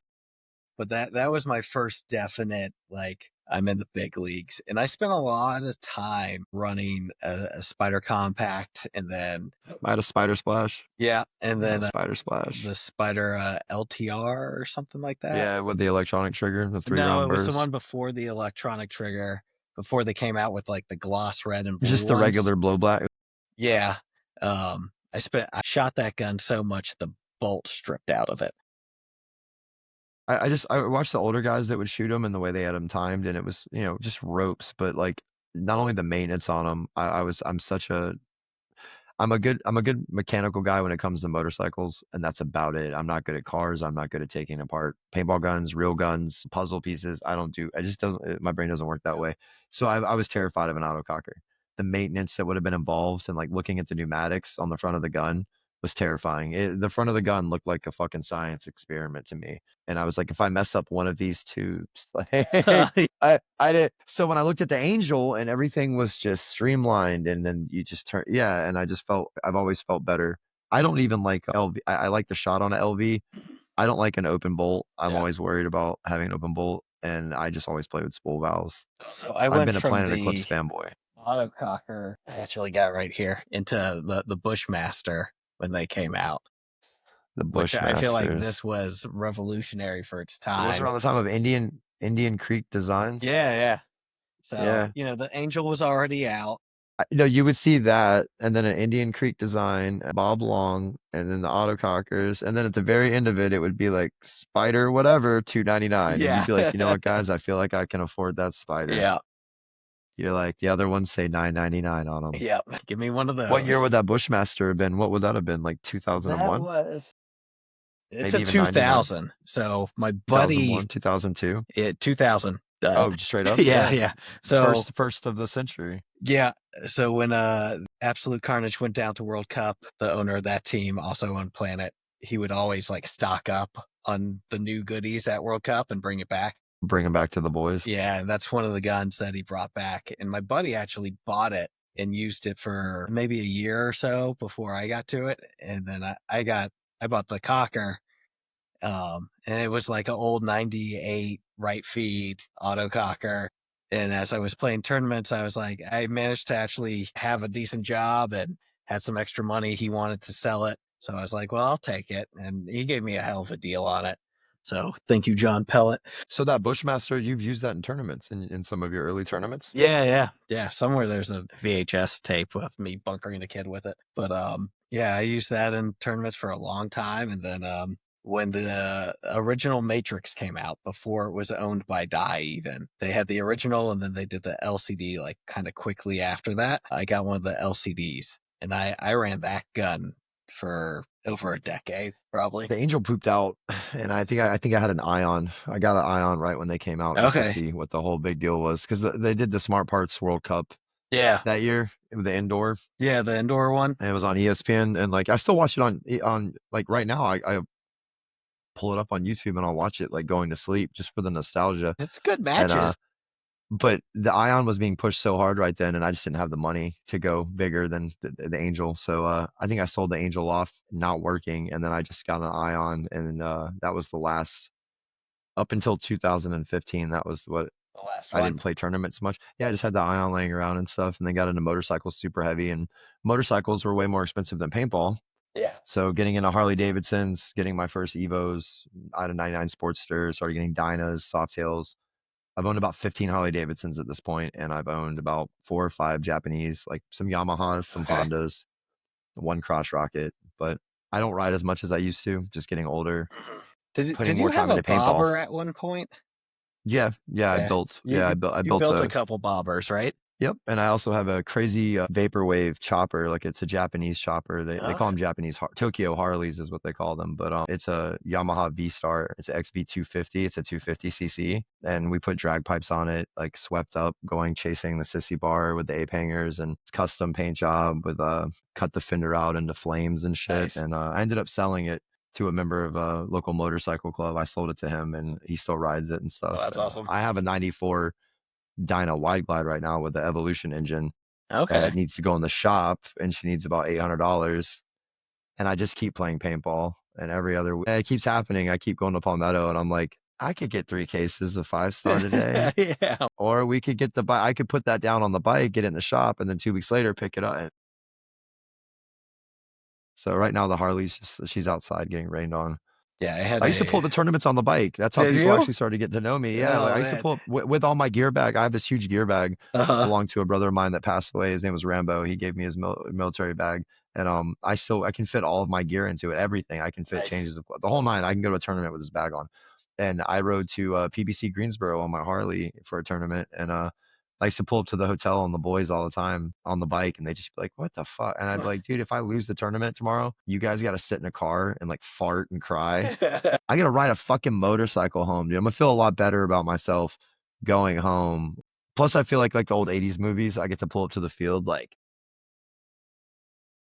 But that was my first definite, like, I'm in the big leagues. And I spent a lot of time running a Spider Compact and then, I had a Spider Splash. yeah, and I had a then Spider Splash. the Spider LTR or something like that. Yeah, with the electronic trigger, the 3 No, round it was the burst. one before the electronic trigger, before they came out with like the gloss red and blue Just the ones. regular blow black. Yeah. I shot that gun so much the bolt stripped out of it. I watched the older guys that would shoot them and the way they had them timed, and it was, just ropes, but like not only the maintenance on them, I'm a good mechanical guy when it comes to motorcycles, and that's about it. I'm not good at cars. I'm not good at taking apart paintball guns, real guns, puzzle pieces. I just don't, my brain doesn't work that way. So I was terrified of an autococker. the maintenance that would have been involved and like looking at the pneumatics on the front of the gun was terrifying. The front of the gun looked like a fucking science experiment to me. And I was like, if I mess up one of these tubes, like I did. So when I looked at the Angel and everything was just streamlined, and then you just turn, yeah. And I've always felt better. I don't even like LV. I like the shot on a LV. I don't like an open bolt. I'm always worried about having an open bolt, and I just always play with spool valves. So I I've went been a from Planet the Eclipse fanboy. autococker I actually got right here into the Bushmaster when they came out, The which I feel like Bushmasters. this was revolutionary for its Was time. around the time of Indian Creek Designs. Yeah. So, Yeah. the Angel was already out. No, you would see that, and then an Indian Creek Design, Bob Long, and then the autocockers, and then at the very end of it, it would be like Spider whatever, $2.99, and Yeah. you'd be like, you know what, guys, I feel like I can afford that Spider. Yeah. You're like, the other ones say $9.99 on them. Yeah. Give me one of those. What year would that Bushmaster have been? What would that have been? Like That 2001? was. It's Maybe a even 99? 2000. So my buddy, 2001, 2002? 2000. Oh, straight up? Yeah. So First of the century. yeah. So when Absolute Carnage went down to World Cup, the owner of that team also on Planet, he would always like stock up on the new goodies at World Cup and bring it back. Bring them back to the boys. Yeah, and that's one of the guns that he brought back. And my buddy actually bought it and used it for maybe a year or so before I got to it. And then I bought the cocker. And it was like an old 98 right feed auto cocker. And as I was playing tournaments, I was like, I managed to actually have a decent job and had some extra money. He wanted to sell it. So I was like, well, I'll take it. And he gave me a hell of a deal on it. So thank you, John Pellet. So that Bushmaster, you've used that in tournaments, in some of your early tournaments? Yeah. Somewhere there's a VHS tape of me bunkering a kid with it. But yeah, I used that in tournaments for a long time. And then when the original Matrix came out, before it was owned by Dye even, they had the original and then they did the LCD like kind of quickly after that. I got one of the LCDs and I ran that gun for over a decade, probably. The Angel pooped out, and I think I had an Ion. I got an Ion right when they came out just to see what the whole big deal was, because they did the Smart Parts World Cup that year with the indoor. Yeah, the indoor one. And it was on ESPN, and like I still watch it on like right now. I pull it up on YouTube and I'll watch it like going to sleep just for the nostalgia. It's good matches. But the Ion was being pushed so hard right then, and I just didn't have the money to go bigger than the Angel. So I think I sold the Angel off, not working, and then I just got an Ion, and that was the last. Up until 2015, that was what the last I one. didn't play tournaments much. Yeah, I just had the Ion laying around and stuff, and then got into motorcycles super heavy, and motorcycles were way more expensive than paintball. Yeah. So getting into Harley Davidsons, getting my first Evos, I had a 99 Sportster, started getting Dynas, Softails. I've owned about 15 Harley Davidsons at this point, and I've owned about 4 or 5 Japanese, like some Yamahas, some Hondas, one Cross Rocket. But I don't ride as much as I used to, just getting older. Did you have a bobber at one point? Yeah, I built. I built a couple bobbers, right? Yep, and I also have a crazy vaporwave chopper. Like it's a Japanese chopper. They call them Japanese Tokyo Harleys is what they call them. But it's a Yamaha V-Star. It's an XB250. It's a 250cc, and we put drag pipes on it, like swept up, going chasing the sissy bar with the ape hangers, and it's custom paint job with cut the fender out into flames and shit. Nice. And I ended up selling it to a member of a local motorcycle club. I sold it to him, and he still rides it and stuff. Oh, that's awesome. I have a 94 Dyna Wide Glide right now with the Evolution engine. Okay. That needs to go in the shop, and she needs about $800. And I just keep playing paintball, and every other week it keeps happening. I keep going to Palmetto, and I'm like, I could get 3 cases of 5-star today. Yeah. Or we could get the bike. I could put that down on the bike, get it in the shop, and then 2 weeks later pick it up. So right now the Harley's she's outside getting rained on. Yeah, I used to pull the tournaments on the bike. That's how people actually started getting to know me. Yeah, I used to pull with all my gear bag. I have this huge gear bag belonged to a brother of mine that passed away. His name was Rambo. He gave me his military bag, and I can fit all of my gear into it. Everything I can fit changes of the whole nine. I can go to a tournament with this bag on. And I rode to PBC Greensboro on my Harley for a tournament, and I used to pull up to the hotel on the boys all the time on the bike, and they just be like, what the fuck? And I'd be like, dude, if I lose the tournament tomorrow, you guys got to sit in a car and like fart and cry. I got to ride a fucking motorcycle home, dude. I'm going to feel a lot better about myself going home Plus, I feel like the old 80s movies, I get to pull up to the field like,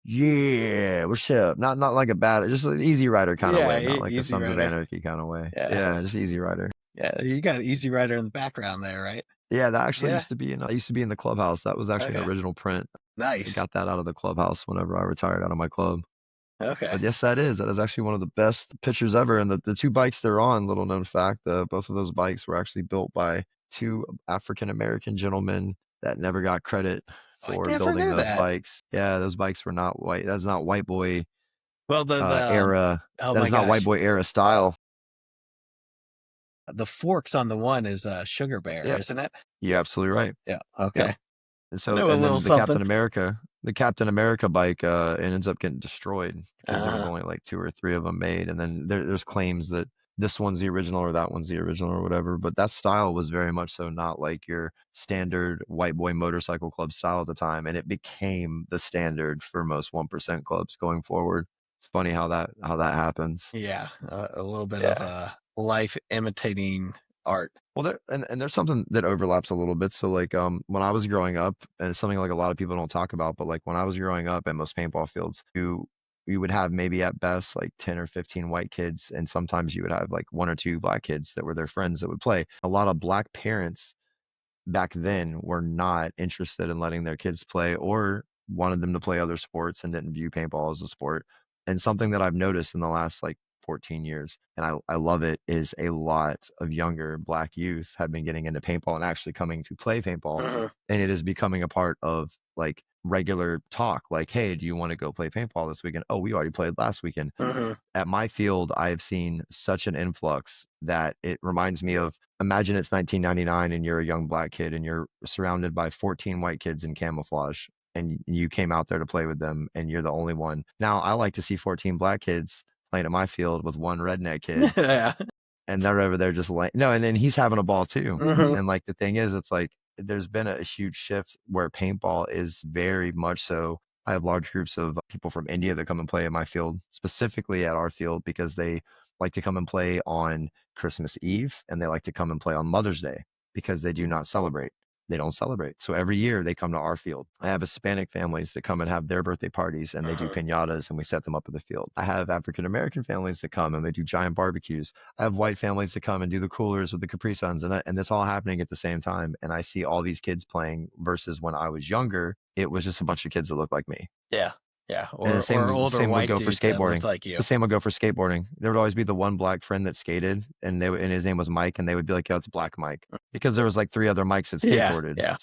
yeah, what's up? Not like a bad, just an Easy Rider kind of Yeah, way, not like a Easy Sons of Rider. Anarchy kind of way. Yeah. Yeah, just Easy Rider. Yeah, you got an Easy Rider in the background there, right? Yeah, that actually Yeah. used to be in the clubhouse. That was actually an Okay. original print. I Nice. got that out of the clubhouse whenever I retired out of my club. Okay. But yes, that is actually one of the best pictures ever. And the two bikes they're on, little known fact, both of those bikes were actually built by two African American gentlemen that never got credit I for never building knew those that. bikes. Yeah, those bikes were not white. That's not white boy Well, era. oh That my is not white gosh, boy era style. the forks on the one is Sugar Bear, Yeah, isn't it? you're absolutely right. Yeah. Yep. Okay. And I so, know a and little then something. The Captain America bike, it ends up getting destroyed because there was Uh, only like two or three of them made. And then there's claims that this one's the original or that one's the original or whatever. But that style was very much so not like your standard white boy motorcycle club style at the time. And it became the standard for most 1% clubs going forward. It's funny how that happens. yeah, a little bit of Yeah. life imitating art. Well, and there's something that overlaps a little bit. So like when I was growing up, and it's something like a lot of people don't talk about, but like when I was growing up at most paintball fields, you would have maybe at best like 10 or 15 white kids, and sometimes you would have like one or two black kids that were their friends that would play. A lot of black parents back then were not interested in letting their kids play or wanted them to play other sports and didn't view paintball as a sport. And something that I've noticed in the last like 14 years, and I love it, is a lot of younger black youth have been getting into paintball and actually coming to play paintball. Mhm. And it is becoming a part of like regular talk. Like, hey, do you want to go play paintball this weekend? Oh, we already played last weekend. Mhm. At my field, I've seen such an influx that it reminds me of, imagine it's 1999 and you're a young black kid and you're surrounded by 14 white kids in camouflage and you came out there to play with them and you're the only one. Now, I like to see 14 black kids playing at my field with one redneck kid Yeah. and they're over there just like, no, and then he's having a ball too. Mhm. And like the thing is, it's like there's been a huge shift where paintball is very much so. I have large groups of people from India that come and play at my field, specifically at our field, because they like to come and play on Christmas Eve and they like to come and play on Mother's Day because they do not celebrate. They don't celebrate. So every year they come to our field. I have Hispanic families that come and have their birthday parties and they do Mhm. piñatas and we set them up at the field. I have African American families that come and they do giant barbecues. I have white families that come and do the coolers with the Capri Suns, and that's all happening at the same time. And I see all these kids playing versus when I was younger, it was just a bunch of kids that looked like me. Yeah. Yeah. And Or the older same would white go for dudes that look skateboarding. like you. The same would go for skateboarding. There would always be the one black friend that skated, and and his name was Mike, and they would be like, "Yo, it's Black Mike," because there was like three other Mikes that Yeah. skateboarded. Yeah.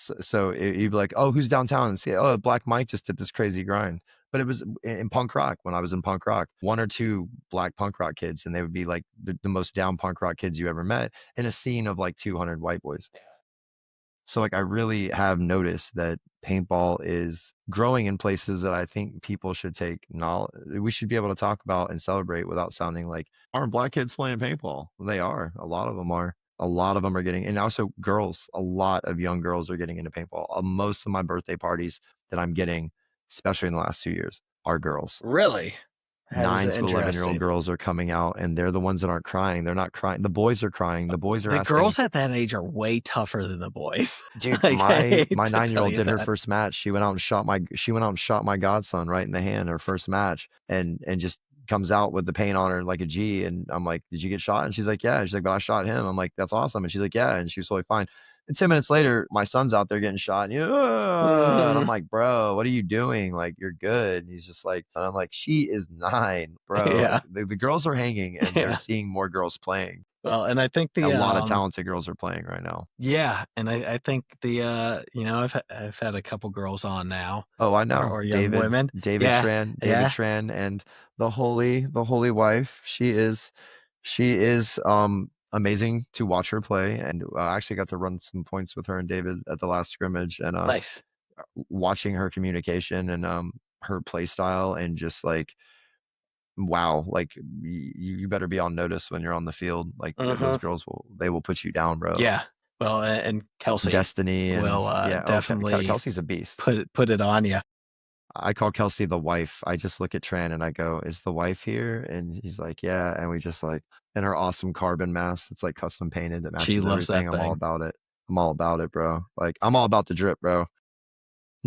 You'd be like, "Oh, who's downtown?" And say, "Oh, Black Mike just did this crazy grind." But it was in punk rock when I was in punk rock, one or two black punk rock kids, and they would be like the most down punk rock kids you ever met in a scene of like 200 white boys. So like I really have noticed that paintball is growing in places that I think people should take knowledge. We should be able to talk about and celebrate without sounding like, aren't black kids playing paintball? They are. A lot of them are. A lot of them are getting, and also girls. A lot of young girls are getting into paintball. Most of my birthday parties that I'm getting, especially in the last 2 years, are girls. Really? That is 9 to 11-year-old interesting. girls are coming out, and they're the ones that aren't crying. They're not crying. The boys are crying. The boys are The asking. girls at that age are way tougher than the boys. Dude, Like, I my hate to tell 9-year-old you did her that. first match. She went out and shot my godson right in the hand her first match, and just comes out with the paint on her like a G. And I'm like, did you get shot? And she's like, yeah. She's like, but I shot him. I'm like, that's awesome. And she's like, yeah. And she was totally fine. And 10 minutes later, my son's out there getting shot, and, and I'm Mhm. like, bro, what are you doing? Like, you're good. And he's just like, and I'm like, she is 9, bro. Yeah. Like the girls are hanging, and they're Yeah. seeing more girls playing. Well, and I think A the lot of talented girls are playing right now. yeah, and I think the I've had a couple girls on now, Oh, I know. or young women. David Yeah. Yeah. Tran, and the holy wife. She is amazing to watch her play, and I actually got to run some points with her and David at the last scrimmage, and Nice. watching her communication and her play style, and just like, wow, like you better be on notice when you're on the field. Like those Mhm. girls will put you down, bro. Yeah. Well, and Kelsey Destiny and will yeah. Oh, definitely Kelsey's a beast. put it on you. I call Kelsey the wife. I just look at Tran and I go, "Is the wife here?" And he's like, "Yeah." And we just like, in her awesome carbon mask that's like custom painted that She matches loves that everything. I'm all thing. about it. I'm all about it, bro. Like, I'm all about the drip, bro.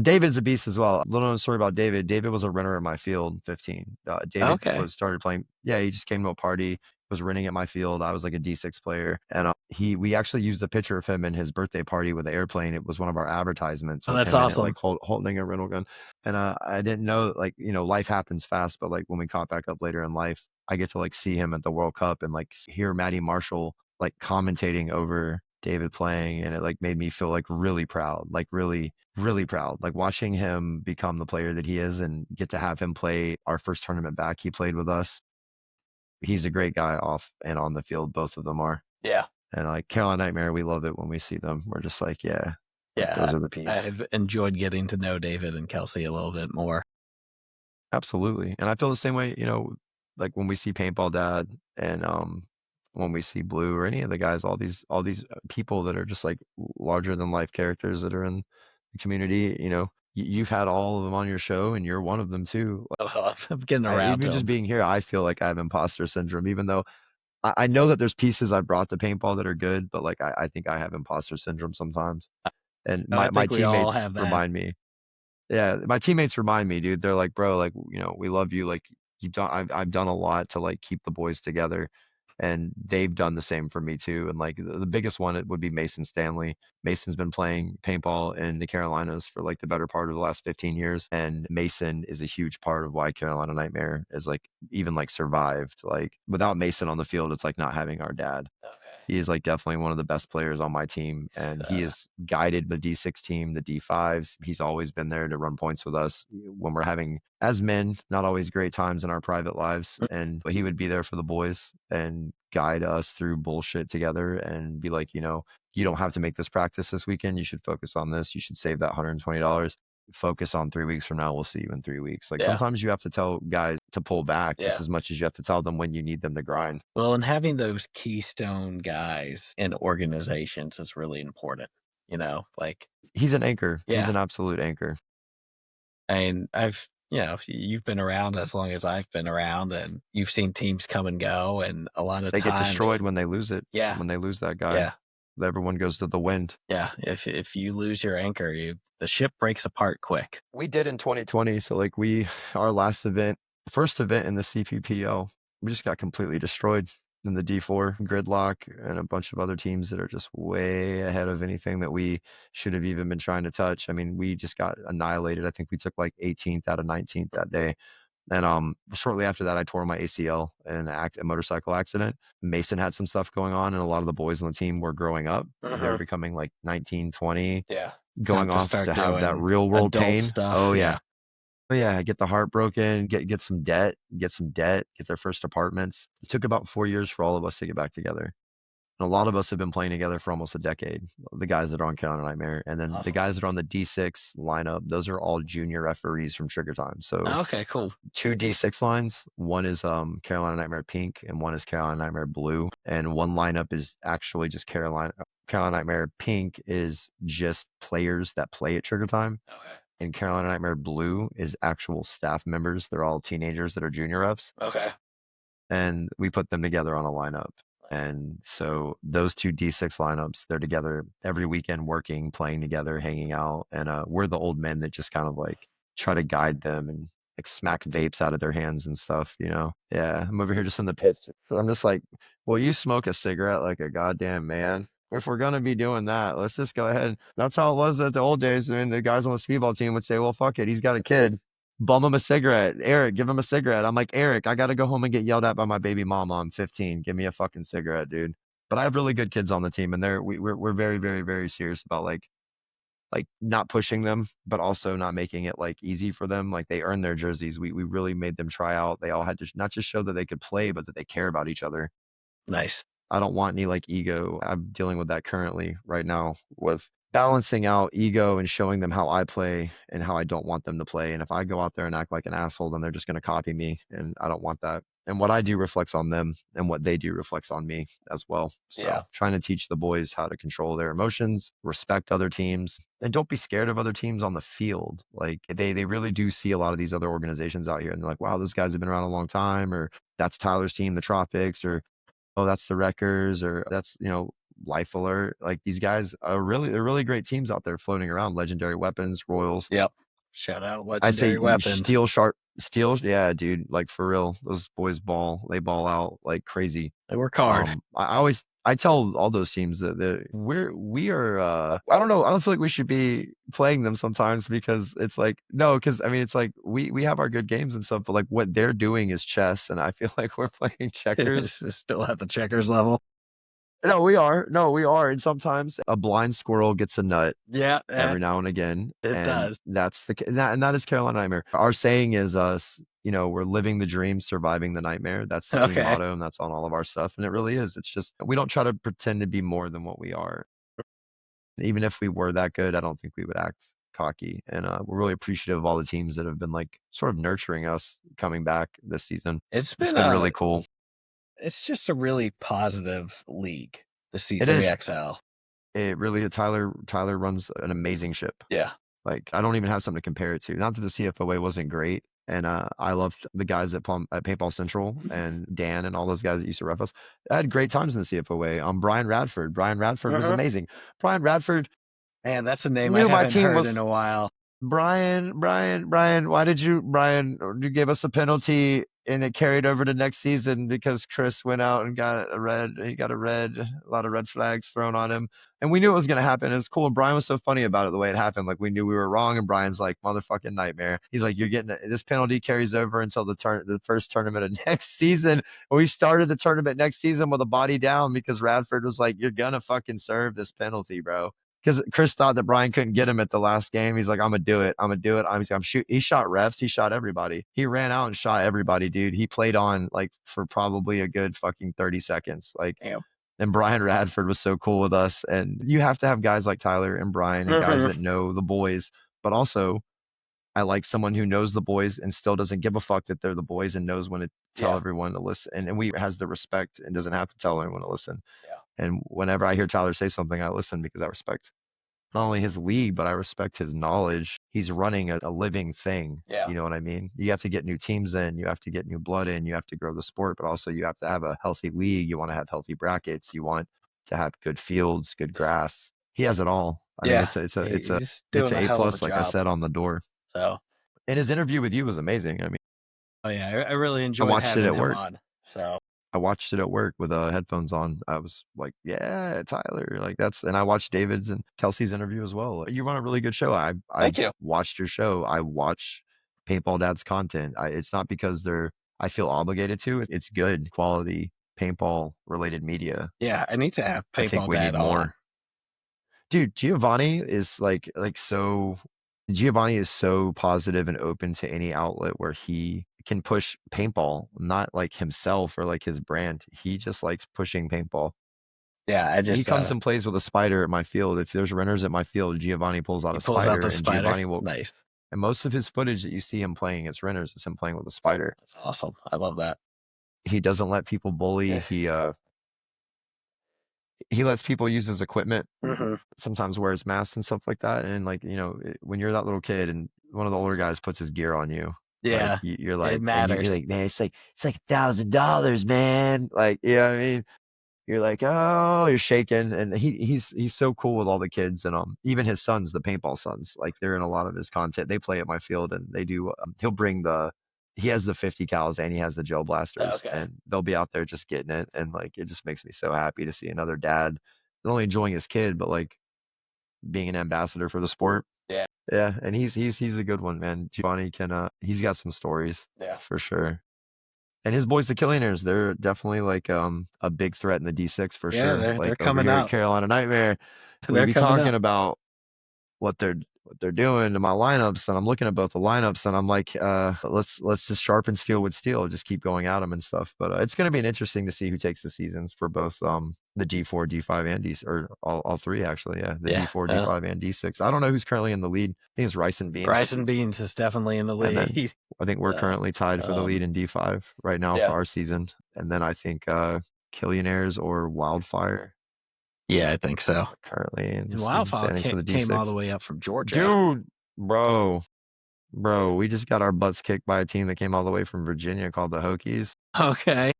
David's a beast as well. Little known story about David. David was a renner at my field, 15. David Okay. started playing. Yeah, he just came to a party, was renting at my field. I was like a D6 player, and we actually used a picture of him in his birthday party with the airplane. It was one of our advertisements Oh, with that's him in it, awesome. like holding a rental gun. And I didn't know, like, life happens fast, but like when we caught back up later in life, I get to like see him at the World Cup and like hear Matty Marshall like commentating over David playing, and it like made me feel like really proud, like really, really proud. Like watching him become the player that he is and get to have him play our first tournament back. He played with us. He's a great guy off and on the field. Both of them are. Yeah. And like Carolina Nightmare, we love it when we see them. We're just like, yeah, like Yeah. those are the peeps. I've enjoyed getting to know David and Kelsey a little bit more. Absolutely. And I feel the same way, like when we see Paintball Dad and when we see Blue or any of the guys, all these people that are just like larger than life characters that are in the community, you've had all of them on your show and you're one of them too. I'm getting around Even to just him. being here, I feel like I have imposter syndrome, even though I know that there's pieces I brought to paintball that are good, but like I think I have imposter syndrome sometimes. And I my think we all teammates have that. remind me. Yeah, my teammates remind me, dude. They're like, bro, like, we love you. Like, I've done a lot to like keep the boys together, and they've done the same for me too. And like the biggest one, it would be Mason Stanley. Mason's been playing paintball in the Carolinas for like the better part of the last 15 years, and Mason is a huge part of why Carolina Nightmare is like even like survived. Like without Mason on the field, it's like not having our dad. Okay. He is like definitely one of the best players on my team, and he has guided the D6 team, the D5s. He's always been there to run points with us when we're having, as men, not always great times in our private lives. And he would be there for the boys and guide us through bullshit together and be like, you don't have to make this practice this weekend. You should focus on this. You should save that $120. Focus on 3 weeks from now. We'll see you in 3 weeks. Like sometimes you have to tell guys to pull back just as much as you have to tell them when you need them to grind. Well, and having those keystone guys in organizations is really important. Like He's an anchor. Yeah. He's an absolute anchor. And you've been around as long as I've been around, and you've seen teams come and go, and a lot of They times get destroyed when they lose it. Yeah. When they lose that guy. Yeah. Everyone goes to the wind. Yeah. If you lose your anchor, the ship breaks apart quick. We did in 2020. So like our last event, first event in the CPPO, we just got completely destroyed in the D4 gridlock and a bunch of other teams that are just way ahead of anything that we should have even been trying to touch. I mean, we just got annihilated. I think we took like 18th out of 19th that day. And shortly after that, I tore my ACL in a motorcycle accident. Mason had some stuff going on, and a lot of the boys on the team were growing up. They were becoming like 19, 20, going off to have that real world pain. Stuff. Oh yeah. Oh yeah, get the heart broken, get some debt, get their first apartments. It took about 4 years for all of us to get back together. And a lot of us have been playing together for almost a decade. The guys that are on Carolina Nightmare, and then the guys that are on the D6 lineup, those are all junior referees from Trigger Time. So okay, cool. 2 D6 lines. One is Carolina Nightmare Pink, and one is Carolina Nightmare Blue. And one lineup is actually just Carolina Nightmare Pink is just players that play at Trigger Time. Okay. And Carolina Nightmare Blue is actual staff members. They're all teenagers that are junior reps. Okay. And we put them together on a lineup. And so those 2 D6 lineups, they're together every weekend working, playing together, hanging out. And we're the old men that just kind of like try to guide them and like smack vapes out of their hands and stuff, Yeah, I'm over here just in the pits. I'm just like, well, you smoke a cigarette like a goddamn man. If we're going to be doing that, let's just go ahead. That's how it was at the old days. I mean, the guys on the speedball team would say, well, fuck it. He's got a kid. Bum him a cigarette. Eric, give him a cigarette. I'm like, Eric, I got to go home and get yelled at by my baby mama. I'm 15. Give me a fucking cigarette, dude. But I have really good kids on the team, and we're very, very, very serious about like not pushing them, but also not making it like easy for them. Like they earn their jerseys. We really made them try out. They all had to not just show that they could play, but that they care about each other. Nice. I don't want any like ego. I'm dealing with that currently right now with balancing out ego and showing them how I play and how I don't want them to play. And if I go out there and act like an asshole, then they're just going to copy me. And I don't want that. And what I do reflects on them, and what they do reflects on me as well. So trying to teach the boys how to control their emotions, respect other teams, and don't be scared of other teams on the field. Like they really do see a lot of these other organizations out here, and they're like, wow, those guys have been around a long time, or that's Tyler's team, the Tropics, or oh, that's the Wreckers, or that's, Life Alert. Like these guys are they're really great teams out there floating around. Legendary Weapons, Royals. Yep. Shout out I say Legendary Weapons. Steel. Yeah, dude. Like for real, those boys they ball out like crazy. They work hard. I tell all those teams that we are I don't know, I don't feel like we should be playing them sometimes because it's like no, because I mean it's like we have our good games and stuff, but like what they're doing is chess, and I feel like we're playing checkers. Still at the checkers level. No, we are. No, we are. And sometimes a blind squirrel gets a nut Yeah, every now and again. it And does. that's and that is Carolina Nightmare. Our saying is us, we're living the dream, surviving the nightmare. That's the team Okay. motto, and that's on all of our stuff. And it really is. It's just we don't try to pretend to be more than what we are. Even if we were that good, I don't think we would act cocky. And we're really appreciative of all the teams that have been like sort of nurturing us coming back this season. It's It's been been really cool. It's just a really positive league, the It is. C3XL. It really Tyler runs an amazing ship. Yeah. Like I don't even have something to compare it to. Not that the CFOA wasn't great, and I loved the guys at Paintball Central and Dan and all those guys that used to ref us. I had great times in the CFOA. Brian Radford. Brian Radford was amazing. Brian Radford. Man, that's a name Knew I my haven't team heard was- in a while. Brian, why did you gave us a penalty and it carried over to next season because Chris went out and got a lot of red flags thrown on him. And we knew it was going to happen. It's cool. And Brian was so funny about it, the way it happened. Like we knew we were wrong. And Brian's like, motherfucking nightmare. He's like, you're getting this penalty carries over until the first tournament of next season. And we started the tournament next season with a body down because Radford was like, you're going to fucking serve this penalty, bro. Because Chris thought that Brian couldn't get him at the last game. He's like, I'm gonna do it. I'm shoot. He shot refs. He shot everybody. He ran out and shot everybody, dude. He played on like for probably a good fucking 30 seconds. Like, Damn. And Brian Radford was so cool with us. And you have to have guys like Tyler and Brian and guys that know the boys. But also, I like someone who knows the boys and still doesn't give a fuck that they're the boys and knows when to tell everyone to listen. And we has the respect and doesn't have to tell anyone to listen. Yeah. And whenever I hear Tyler say something, I listen because I respect not only his league, but I respect his knowledge. He's running a living thing. Yeah. You know what I mean? You have to get new teams in, you have to get new blood in, you have to grow the sport, but also you have to have a healthy league. You want to have healthy brackets. You want to have good fields, good grass. He has it all. I mean, it's He's an doing A hell of plus, a like I job. said on the door. So, And his interview with you was amazing. I mean, oh yeah, I really enjoyed watched having it at him work. on. So I watched it at work with headphones on. I was like, yeah, Tyler, like and I watched David's and Kelsey's interview as well. You run a really good show. Thank you. Watched your show. I watch Paintball Dad's content. It's not because I feel obligated to. It's good quality paintball related media. Yeah, I need to have Paintball I think we Dad need more. on. Dude, Giovanni is Giovanni is so positive and open to any outlet where he can push paintball, not like himself or like his brand. He just likes pushing paintball. Yeah, He comes and plays with a spider at my field. If there's runners at my field, Giovanni pulls out a spider. The spider. Giovanni will. Nice. And most of his footage that you see him playing against runners is him playing with a spider. That's awesome. I love that. He doesn't let people bully. He lets people use his equipment. Sometimes wears masks and stuff like that. And like when you're that little kid and one of the older guys puts his gear on you, yeah, like, you're like, it matters. You're like, man, it's like $1,000, man. Like, yeah, I mean, you're like, oh, you're shaking. And he's so cool with all the kids and even his sons, the paintball sons, like they're in a lot of his content. They play at my field and they do. He'll bring he has the 50 cals and he has the gel blasters, and they'll be out there just getting it. And like, it just makes me so happy to see another dad not only enjoying his kid, but like being an ambassador for the sport. Yeah. And he's a good one, man. Giovanni he's got some stories. Yeah, for sure. And his boys, the Killionaires, they're definitely like a big threat in the D6 for sure. They're coming out. Carolina Nightmare. We'll be talking about what they're doing to my lineups, and I'm looking at both the lineups, and I'm like, let's just sharpen steel with steel, just keep going at them and stuff. But it's going to be interesting to see who takes the seasons for both the D4, D5, and D, or all three actually. Yeah, the D4, D5, and D6. I don't know who's currently in the lead. I think it's Rice and Beans. Rice and Beans is definitely in the lead. I think we're currently tied for the lead in D5 right now for our season, and then I think Killionaires or Wildfire. Yeah, I think so. Currently, and Wildfire came all the way up from Georgia. Dude, bro, we just got our butts kicked by a team that came all the way from Virginia called the Hokies. Okay.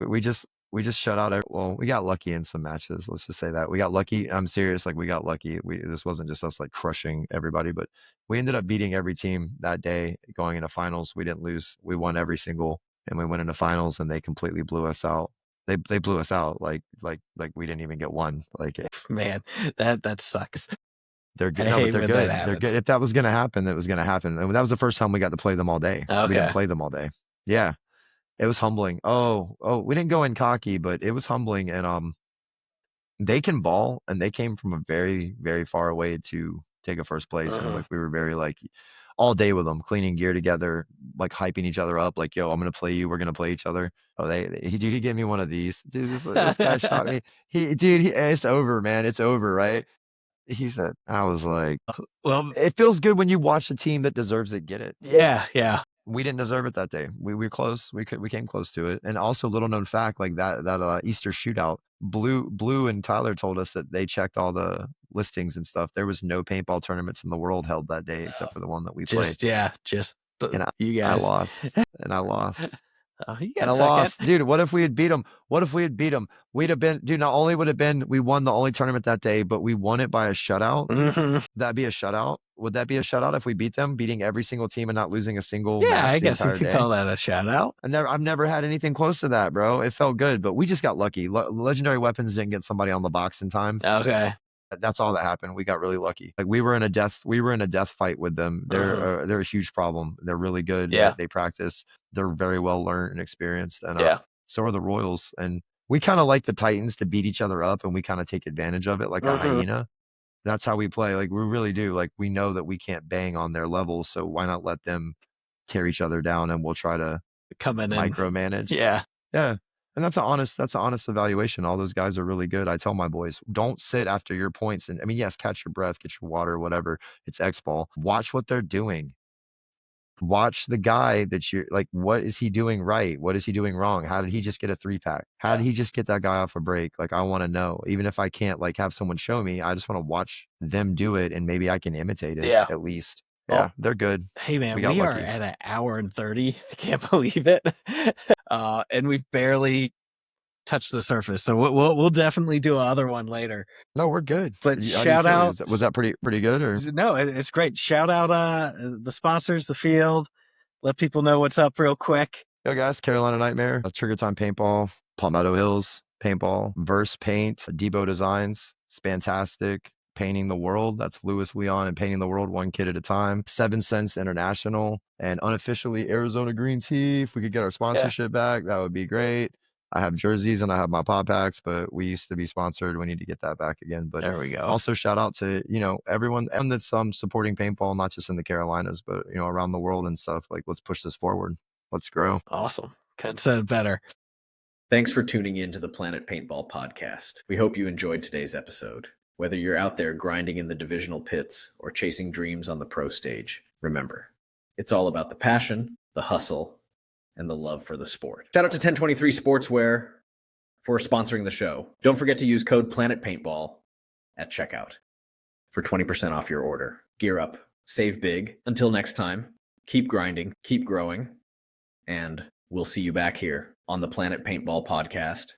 We just we just shut out. Well, we got lucky in some matches. Let's just say that we got lucky. I'm serious. Like we got lucky. This wasn't just us like crushing everybody, but we ended up beating every team that day going into finals. We didn't lose. We won every single, and we went into finals, and they completely blew us out. They blew us out like we didn't even get one. Like Man, that sucks. they're good. I No, but hate they're when that good. They're happens. good. If that was gonna happen, it was gonna happen. And that was the first time we got to play them all day. We Okay. didn't play them all day. Yeah, it was humbling. Oh, we didn't go in cocky, but it was humbling. And they can ball, and they came from a very, very far away to take a first place. And like we were very like all day with them, cleaning gear together, like hyping each other up. Like, yo, I'm gonna play you. We're gonna play each other. Oh, he gave me one of these. Dude, this guy shot me. It's over, man. It's over, right? He said, I was like, Well, it feels good when you watch a team that deserves it get it. yeah. We didn't deserve it that day. We were close. We came close to it. And also, little known fact, like that Easter shootout, Blue and Tyler told us that they checked all the listings and stuff. There was no paintball tournaments in the world held that day except for the one that we played. And you guys. I lost. And I lost. Oh, you And got I second. lost. Dude, what if we had beat them? We'd have been, dude, not only would have been, we won the only tournament that day, but we won it by a shutout. That'd be a shutout. Would that be a shutout if we beat them, beating every single team and not losing a single match I the guess you entire could day? call that a shout out. I've never had anything close to that, bro. It felt good, but we just got lucky. Legendary Weapons didn't get somebody on the box in time. Okay. That's all that happened. We got really lucky. Like we were in a death fight with them. They're a huge problem. They're really good. Yeah. They practice. They're very well learned and experienced. And Yeah. so are the Royals. And we kind of like the Titans to beat each other up, and we kind of take advantage of it like a hyena. That's how we play. Like we really do. Like we know that we can't bang on their level, so why not let them tear each other down, and we'll try to come in micromanage. Yeah. And that's an honest evaluation. All those guys are really good. I tell my boys, don't sit after your points. And I mean, yes, catch your breath, get your water, whatever. It's X ball. Watch what they're doing. Watch the guy that you're like, what is he doing right? What is he doing wrong? How did he just get a 3-pack? How did he just get that guy off a break? Like, I want to know. Even if I can't like have someone show me, I just want to watch them do it, and maybe I can imitate it at least. Yeah, they're good. Hey man, we are at an hour and 30. I can't believe it. And we've barely touched the surface. So we'll definitely do another one later. No, we're good. But shout out. Was that pretty good or? No, it's great. Shout out the sponsors, the field. Let people know what's up real quick. Yo guys, Carolina Nightmare, Trigger Time Paintball, Palmetto Hills Paintball, Verse Paint, Debo Designs, Spantastic, Painting the World. That's Louis Leon and Painting the World, one kid at a time. 7 Cents International, and unofficially Arizona Green Tea. If we could get our sponsorship back, that would be great. I have jerseys and I have my pop packs, but we used to be sponsored. We need to get that back again. But there we go. Also shout out to, everyone that's supporting paintball, not just in the Carolinas, but around the world and stuff. Like, let's push this forward. Let's grow. Awesome. Couldn't said better. Thanks for tuning in to the Planet Paintball podcast. We hope you enjoyed today's episode. Whether you're out there grinding in the divisional pits or chasing dreams on the pro stage, remember, it's all about the passion, the hustle, and the love for the sport. Shout out to 1023 Sportswear for sponsoring the show. Don't forget to use code Planet Paintball at checkout for 20% off your order. Gear up, save big. Until next time, keep grinding, keep growing, and we'll see you back here on the Planet Paintball podcast